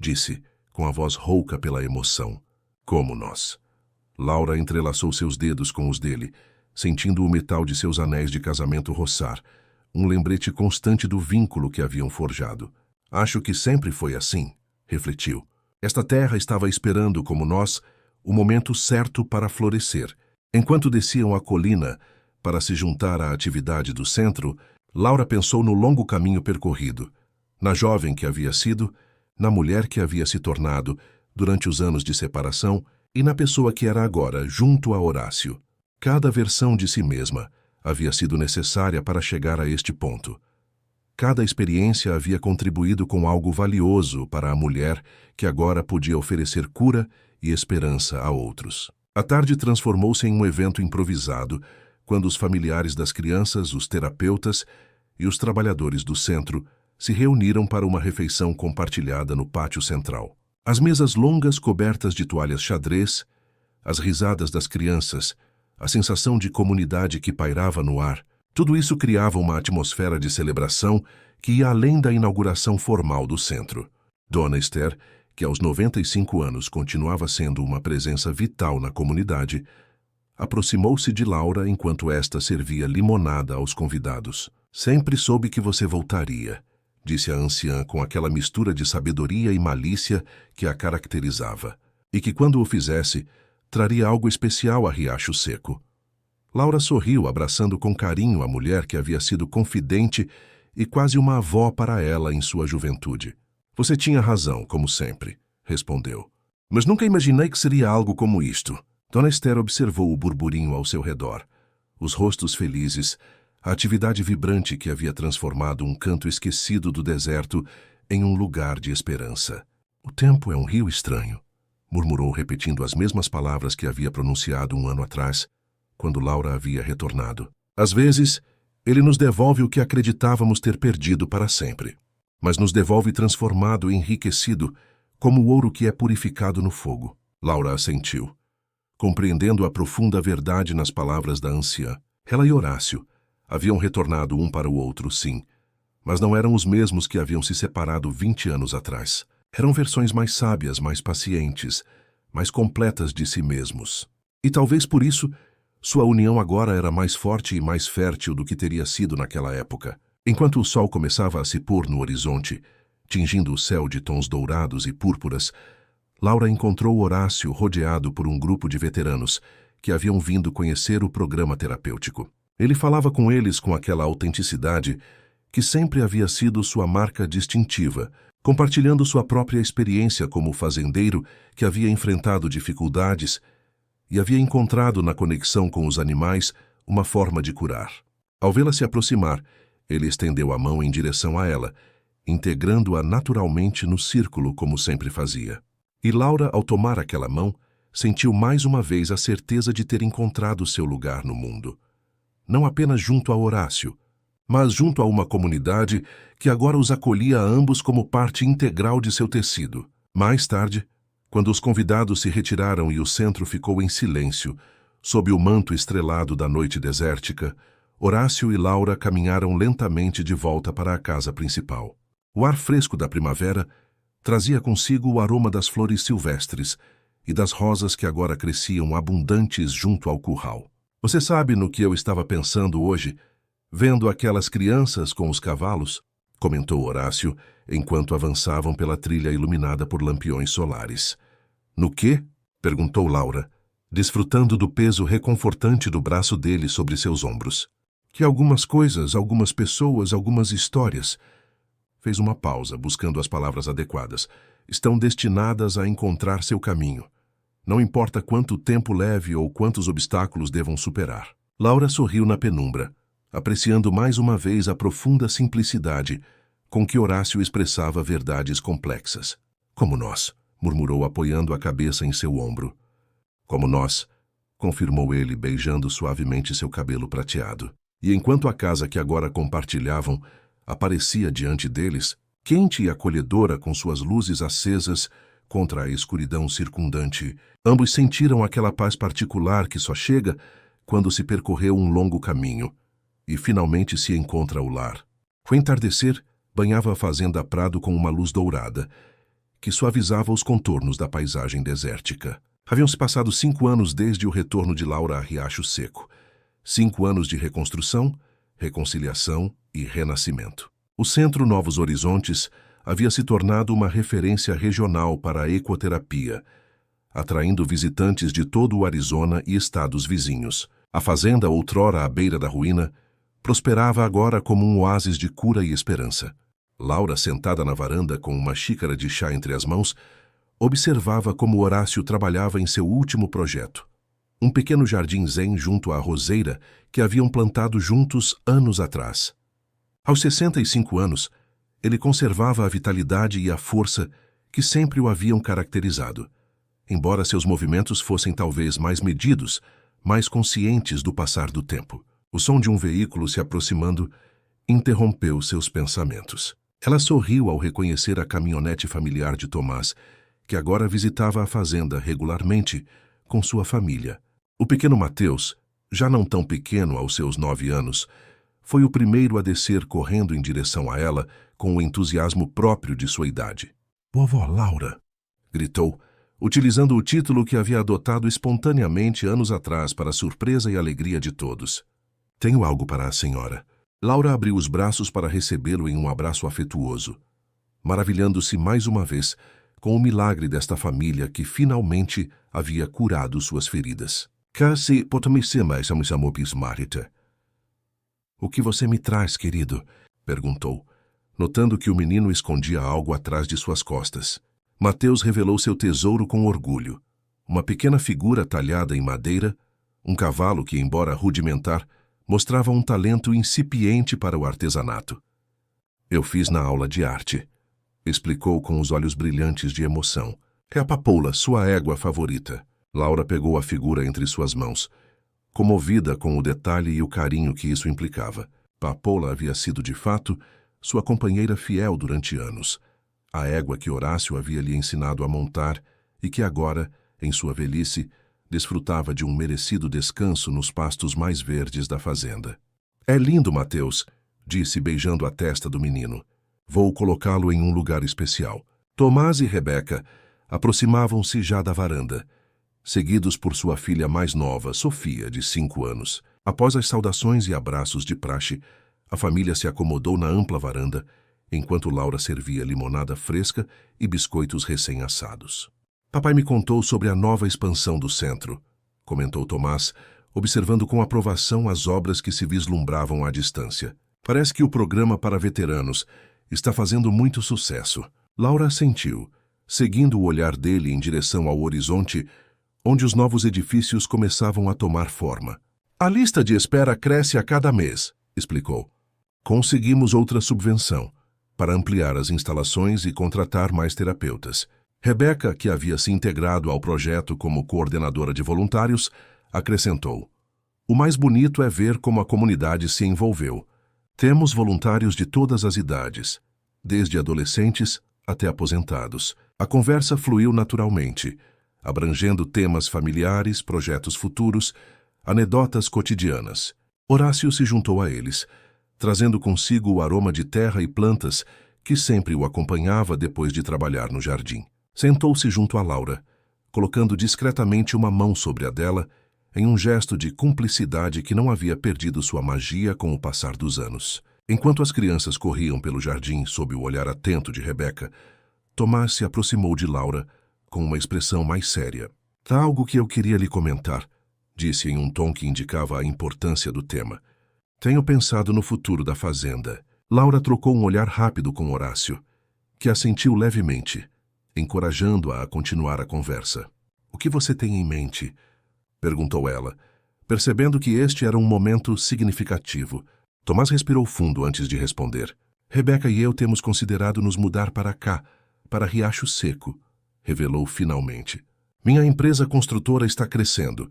disse, com a voz rouca pela emoção. Como nós. Laura entrelaçou seus dedos com os dele, sentindo o metal de seus anéis de casamento roçar, um lembrete constante do vínculo que haviam forjado. Acho que sempre foi assim, refletiu. Esta terra estava esperando, como nós, o momento certo para florescer. Enquanto desciam a colina para se juntar à atividade do centro, Laura pensou no longo caminho percorrido, na jovem que havia sido, na mulher que havia se tornado durante os anos de separação e na pessoa que era agora, junto a Horácio. Cada versão de si mesma havia sido necessária para chegar a este ponto. Cada experiência havia contribuído com algo valioso para a mulher que agora podia oferecer cura e esperança a outros. A tarde transformou-se em um evento improvisado, quando os familiares das crianças, os terapeutas e os trabalhadores do centro se reuniram para uma refeição compartilhada no pátio central. As mesas longas cobertas de toalhas xadrez, as risadas das crianças, a sensação de comunidade que pairava no ar, tudo isso criava uma atmosfera de celebração que ia além da inauguração formal do centro. Dona Esther, que aos 95 anos continuava sendo uma presença vital na comunidade, aproximou-se de Laura enquanto esta servia limonada aos convidados. Sempre soube que você voltaria, disse a anciã com aquela mistura de sabedoria e malícia que a caracterizava, e que quando o fizesse, traria algo especial a Riacho Seco. Laura sorriu, abraçando com carinho a mulher que havia sido confidente e quase uma avó para ela em sua juventude. Você tinha razão, como sempre, respondeu. Mas nunca imaginei que seria algo como isto. Dona Esther observou o burburinho ao seu redor, os rostos felizes, a atividade vibrante que havia transformado um canto esquecido do deserto em um lugar de esperança. O tempo é um rio estranho, murmurou repetindo as mesmas palavras que havia pronunciado um ano atrás, quando Laura havia retornado. Às vezes, ele nos devolve o que acreditávamos ter perdido para sempre, mas nos devolve transformado e enriquecido, como o ouro que é purificado no fogo. Laura assentiu, compreendendo a profunda verdade nas palavras da anciã. Ela e Horácio haviam retornado um para o outro, sim, mas não eram os mesmos que haviam se separado 20 anos atrás. Eram versões mais sábias, mais pacientes, mais completas de si mesmos. E talvez por isso, sua união agora era mais forte e mais fértil do que teria sido naquela época. Enquanto o sol começava a se pôr no horizonte, tingindo o céu de tons dourados e púrpuras, Laura encontrou Horácio rodeado por um grupo de veteranos que haviam vindo conhecer o programa terapêutico. Ele falava com eles com aquela autenticidade que sempre havia sido sua marca distintiva, compartilhando sua própria experiência como fazendeiro que havia enfrentado dificuldades e havia encontrado na conexão com os animais uma forma de curar. Ao vê-la se aproximar, ele estendeu a mão em direção a ela, integrando-a naturalmente no círculo como sempre fazia. E Laura, ao tomar aquela mão, sentiu mais uma vez a certeza de ter encontrado seu lugar no mundo. Não apenas junto a Horácio, mas junto a uma comunidade que agora os acolhia a ambos como parte integral de seu tecido. Mais tarde, quando os convidados se retiraram e o centro ficou em silêncio, sob o manto estrelado da noite desértica, Horácio e Laura caminharam lentamente de volta para a casa principal. O ar fresco da primavera trazia consigo o aroma das flores silvestres e das rosas que agora cresciam abundantes junto ao curral. Você sabe no que eu estava pensando hoje, vendo aquelas crianças com os cavalos? Comentou Horácio, enquanto avançavam pela trilha iluminada por lampiões solares. No quê? Perguntou Laura, desfrutando do peso reconfortante do braço dele sobre seus ombros. Que algumas coisas, algumas pessoas, algumas histórias... Fez uma pausa, buscando as palavras adequadas. Estão destinadas a encontrar seu caminho. Não importa quanto tempo leve ou quantos obstáculos devam superar. Laura sorriu na penumbra, apreciando mais uma vez a profunda simplicidade com que Horácio expressava verdades complexas. Como nós, murmurou apoiando a cabeça em seu ombro. Como nós, confirmou ele, beijando suavemente seu cabelo prateado. E enquanto a casa que agora compartilhavam aparecia diante deles, quente e acolhedora com suas luzes acesas contra a escuridão circundante, ambos sentiram aquela paz particular que só chega quando se percorreu um longo caminho, e finalmente se encontra o lar. O entardecer banhava a fazenda Prado com uma luz dourada, que suavizava os contornos da paisagem desértica. Haviam-se passado 5 anos desde o retorno de Laura a Riacho Seco. 5 anos de reconstrução, reconciliação e renascimento. O Centro Novos Horizontes havia se tornado uma referência regional para a ecoterapia, atraindo visitantes de todo o Arizona e estados vizinhos. A fazenda, outrora à beira da ruína, prosperava agora como um oásis de cura e esperança. Laura, sentada na varanda com uma xícara de chá entre as mãos, observava como Horácio trabalhava em seu último projeto. Um pequeno jardim zen junto à roseira que haviam plantado juntos anos atrás. Aos 65 anos, ele conservava a vitalidade e a força que sempre o haviam caracterizado, embora seus movimentos fossem talvez mais medidos, mais conscientes do passar do tempo. O som de um veículo se aproximando interrompeu seus pensamentos. Ela sorriu ao reconhecer a caminhonete familiar de Tomás, que agora visitava a fazenda regularmente com sua família. O pequeno Mateus, já não tão pequeno aos seus 9 anos, foi o primeiro a descer correndo em direção a ela com o entusiasmo próprio de sua idade. "Vovó Laura!" gritou, utilizando o título que havia adotado espontaneamente anos atrás para a surpresa e alegria de todos. "Tenho algo para a senhora." Laura abriu os braços para recebê-lo em um abraço afetuoso, maravilhando-se mais uma vez com o milagre desta família que finalmente havia curado suas feridas. "Casi potamissima marita." "O que você me traz, querido?" perguntou, notando que o menino escondia algo atrás de suas costas. Mateus revelou seu tesouro com orgulho. Uma pequena figura talhada em madeira, um cavalo que, embora rudimentar, mostrava um talento incipiente para o artesanato. "Eu fiz na aula de arte", explicou com os olhos brilhantes de emoção. "É a papoula, sua égua favorita." Laura pegou a figura entre suas mãos, comovida com o detalhe e o carinho que isso implicava. Papoula havia sido, de fato, sua companheira fiel durante anos, a égua que Horácio havia lhe ensinado a montar e que agora, em sua velhice, desfrutava de um merecido descanso nos pastos mais verdes da fazenda. "É lindo, Mateus", disse beijando a testa do menino. "Vou colocá-lo em um lugar especial." Tomás e Rebeca aproximavam-se já da varanda, seguidos por sua filha mais nova, Sofia, de 5 anos. Após as saudações e abraços de praxe, a família se acomodou na ampla varanda, enquanto Laura servia limonada fresca e biscoitos recém-assados. "Papai me contou sobre a nova expansão do centro", comentou Tomás, observando com aprovação as obras que se vislumbravam à distância. "Parece que o programa para veteranos está fazendo muito sucesso." Laura assentiu, seguindo o olhar dele em direção ao horizonte, onde os novos edifícios começavam a tomar forma. "A lista de espera cresce a cada mês", explicou. "Conseguimos outra subvenção para ampliar as instalações e contratar mais terapeutas." Rebeca, que havia se integrado ao projeto como coordenadora de voluntários, acrescentou: "O mais bonito é ver como a comunidade se envolveu. Temos voluntários de todas as idades, desde adolescentes até aposentados." A conversa fluiu naturalmente, abrangendo temas familiares, projetos futuros, anedotas cotidianas. Horácio se juntou a eles, trazendo consigo o aroma de terra e plantas que sempre o acompanhava depois de trabalhar no jardim. Sentou-se junto a Laura, colocando discretamente uma mão sobre a dela, em um gesto de cumplicidade que não havia perdido sua magia com o passar dos anos. Enquanto as crianças corriam pelo jardim sob o olhar atento de Rebeca, Tomás se aproximou de Laura com uma expressão mais séria. "Há algo que eu queria lhe comentar", disse em um tom que indicava a importância do tema. "Tenho pensado no futuro da fazenda." Laura trocou um olhar rápido com Horácio, que assentiu levemente, encorajando-a a continuar a conversa. "O que você tem em mente?" perguntou ela, percebendo que este era um momento significativo. Tomás respirou fundo antes de responder. "Rebeca e eu temos considerado nos mudar para cá, para Riacho Seco", revelou finalmente. "Minha empresa construtora está crescendo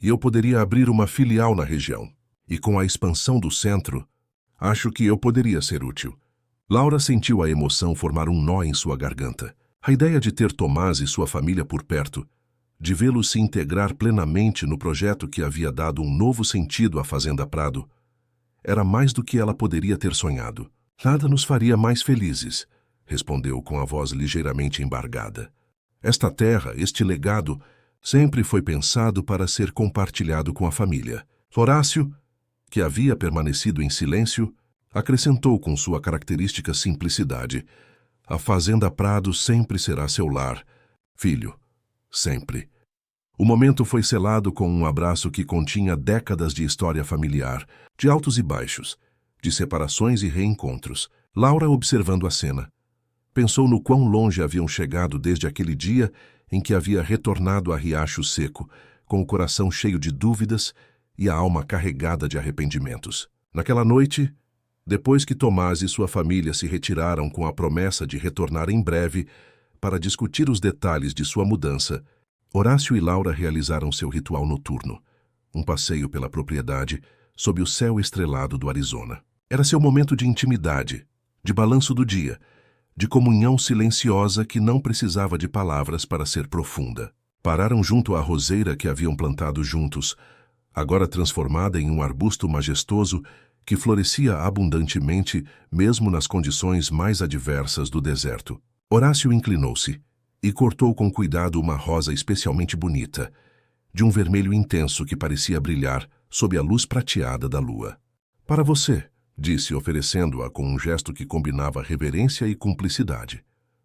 e eu poderia abrir uma filial na região. E com a expansão do centro, acho que eu poderia ser útil." Laura sentiu a emoção formar um nó em sua garganta. A ideia de ter Tomás e sua família por perto, de vê-lo se integrar plenamente no projeto que havia dado um novo sentido à Fazenda Prado, era mais do que ela poderia ter sonhado. Nada nos faria mais felizes, respondeu com a voz ligeiramente embargada. Esta terra, este legado, sempre foi pensado para ser compartilhado com a família. Horácio, que havia permanecido em silêncio, acrescentou com sua característica simplicidade: a Fazenda Prado sempre será seu lar, filho, sempre. O momento foi selado com um abraço que continha décadas de história familiar, de altos e baixos, de separações e reencontros. Laura, observando a cena, pensou no quão longe haviam chegado desde aquele dia em que havia retornado a Riacho Seco, com o coração cheio de dúvidas e a alma carregada de arrependimentos. Naquela noite, depois que Tomás e sua família se retiraram com a promessa de retornar em breve para discutir os detalhes de sua mudança, Horácio e Laura realizaram seu ritual noturno, um passeio pela propriedade sob o céu estrelado do Arizona. Era seu momento de intimidade, de balanço do dia, de comunhão silenciosa que não precisava de palavras para ser profunda. Pararam junto à roseira que haviam plantado juntos, agora transformada em um arbusto majestoso que florescia abundantemente mesmo nas condições mais adversas do deserto. Horácio inclinou-se e cortou com cuidado uma rosa especialmente bonita, de um vermelho intenso que parecia brilhar sob a luz prateada da lua. Para você, disse, oferecendo-a com um gesto que combinava reverência e cumplicidade.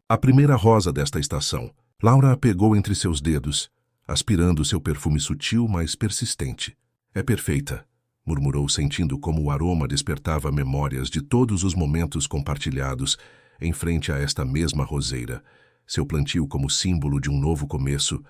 A primeira rosa desta estação. Laura a pegou entre seus dedos, aspirando seu perfume sutil, mas persistente. É perfeita, murmurou, sentindo como o aroma despertava memórias de todos os momentos compartilhados em frente a esta mesma roseira, seu plantio como símbolo de um novo começo,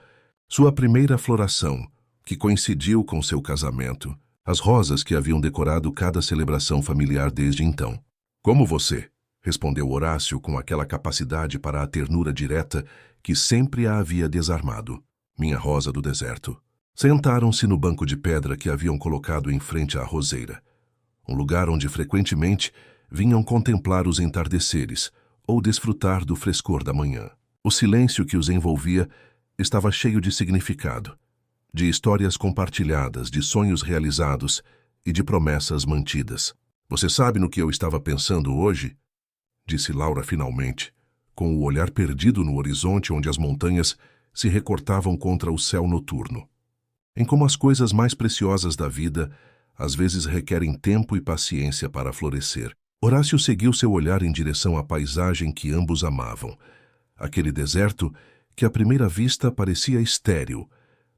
sua primeira floração, que coincidiu com seu casamento, as rosas que haviam decorado cada celebração familiar desde então. Como você, respondeu Horácio com aquela capacidade para a ternura direta que sempre a havia desarmado. Minha rosa do deserto. Sentaram-se no banco de pedra que haviam colocado em frente à roseira, um lugar onde frequentemente vinham contemplar os entardeceres ou desfrutar do frescor da manhã. O silêncio que os envolvia estava cheio de significado, de histórias compartilhadas, de sonhos realizados e de promessas mantidas. Você sabe no que eu estava pensando hoje? Disse Laura finalmente, com o olhar perdido no horizonte onde as montanhas se recortavam contra o céu noturno. Em como as coisas mais preciosas da vida às vezes requerem tempo e paciência para florescer. Horácio seguiu seu olhar em direção à paisagem que ambos amavam, aquele deserto que à primeira vista parecia estéril,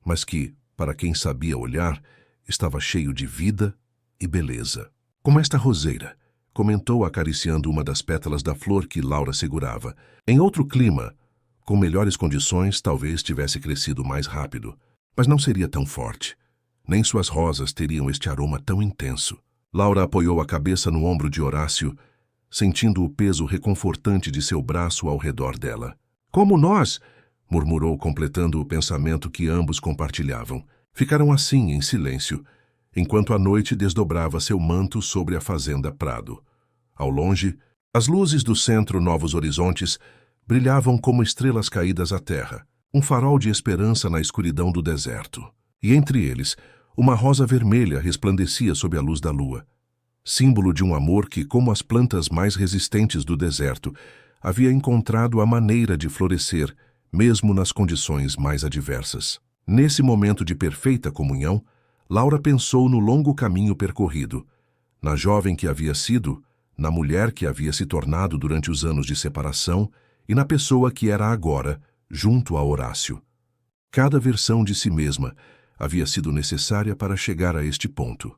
mas que, para quem sabia olhar, estava cheio de vida e beleza. Como esta roseira, comentou acariciando uma das pétalas da flor que Laura segurava. Em outro clima, com melhores condições, talvez tivesse crescido mais rápido, mas não seria tão forte. Nem suas rosas teriam este aroma tão intenso. Laura apoiou a cabeça no ombro de Horácio, sentindo o peso reconfortante de seu braço ao redor dela. Como nós, murmurou, completando o pensamento que ambos compartilhavam. Ficaram assim, em silêncio, enquanto a noite desdobrava seu manto sobre a Fazenda Prado. Ao longe, as luzes do centro Novos Horizontes brilhavam como estrelas caídas à terra, um farol de esperança na escuridão do deserto. E entre eles, uma rosa vermelha resplandecia sob a luz da lua, símbolo de um amor que, como as plantas mais resistentes do deserto, havia encontrado a maneira de florescer, mesmo nas condições mais adversas. Nesse momento de perfeita comunhão, Laura pensou no longo caminho percorrido, na jovem que havia sido, na mulher que havia se tornado durante os anos de separação e na pessoa que era agora, junto a Horácio. Cada versão de si mesma havia sido necessária para chegar a este ponto.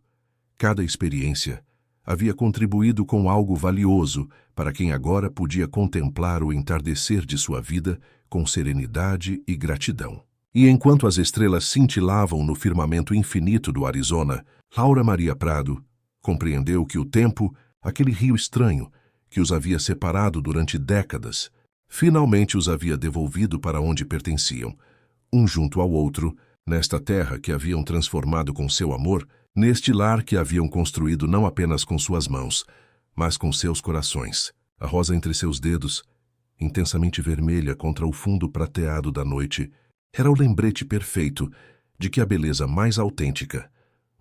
Cada experiência havia contribuído com algo valioso para quem agora podia contemplar o entardecer de sua vida com serenidade e gratidão. E enquanto as estrelas cintilavam no firmamento infinito do Arizona, Laura Maria Prado compreendeu que o tempo, aquele rio estranho que os havia separado durante décadas, finalmente os havia devolvido para onde pertenciam, um junto ao outro, nesta terra que haviam transformado com seu amor, neste lar que haviam construído não apenas com suas mãos, mas com seus corações. A rosa entre seus dedos, intensamente vermelha contra o fundo prateado da noite, era o lembrete perfeito de que a beleza mais autêntica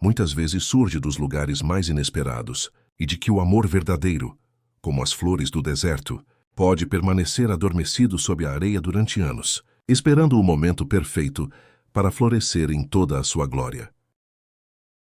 muitas vezes surge dos lugares mais inesperados, e de que o amor verdadeiro, como as flores do deserto, pode permanecer adormecido sob a areia durante anos, esperando o momento perfeito para florescer em toda a sua glória.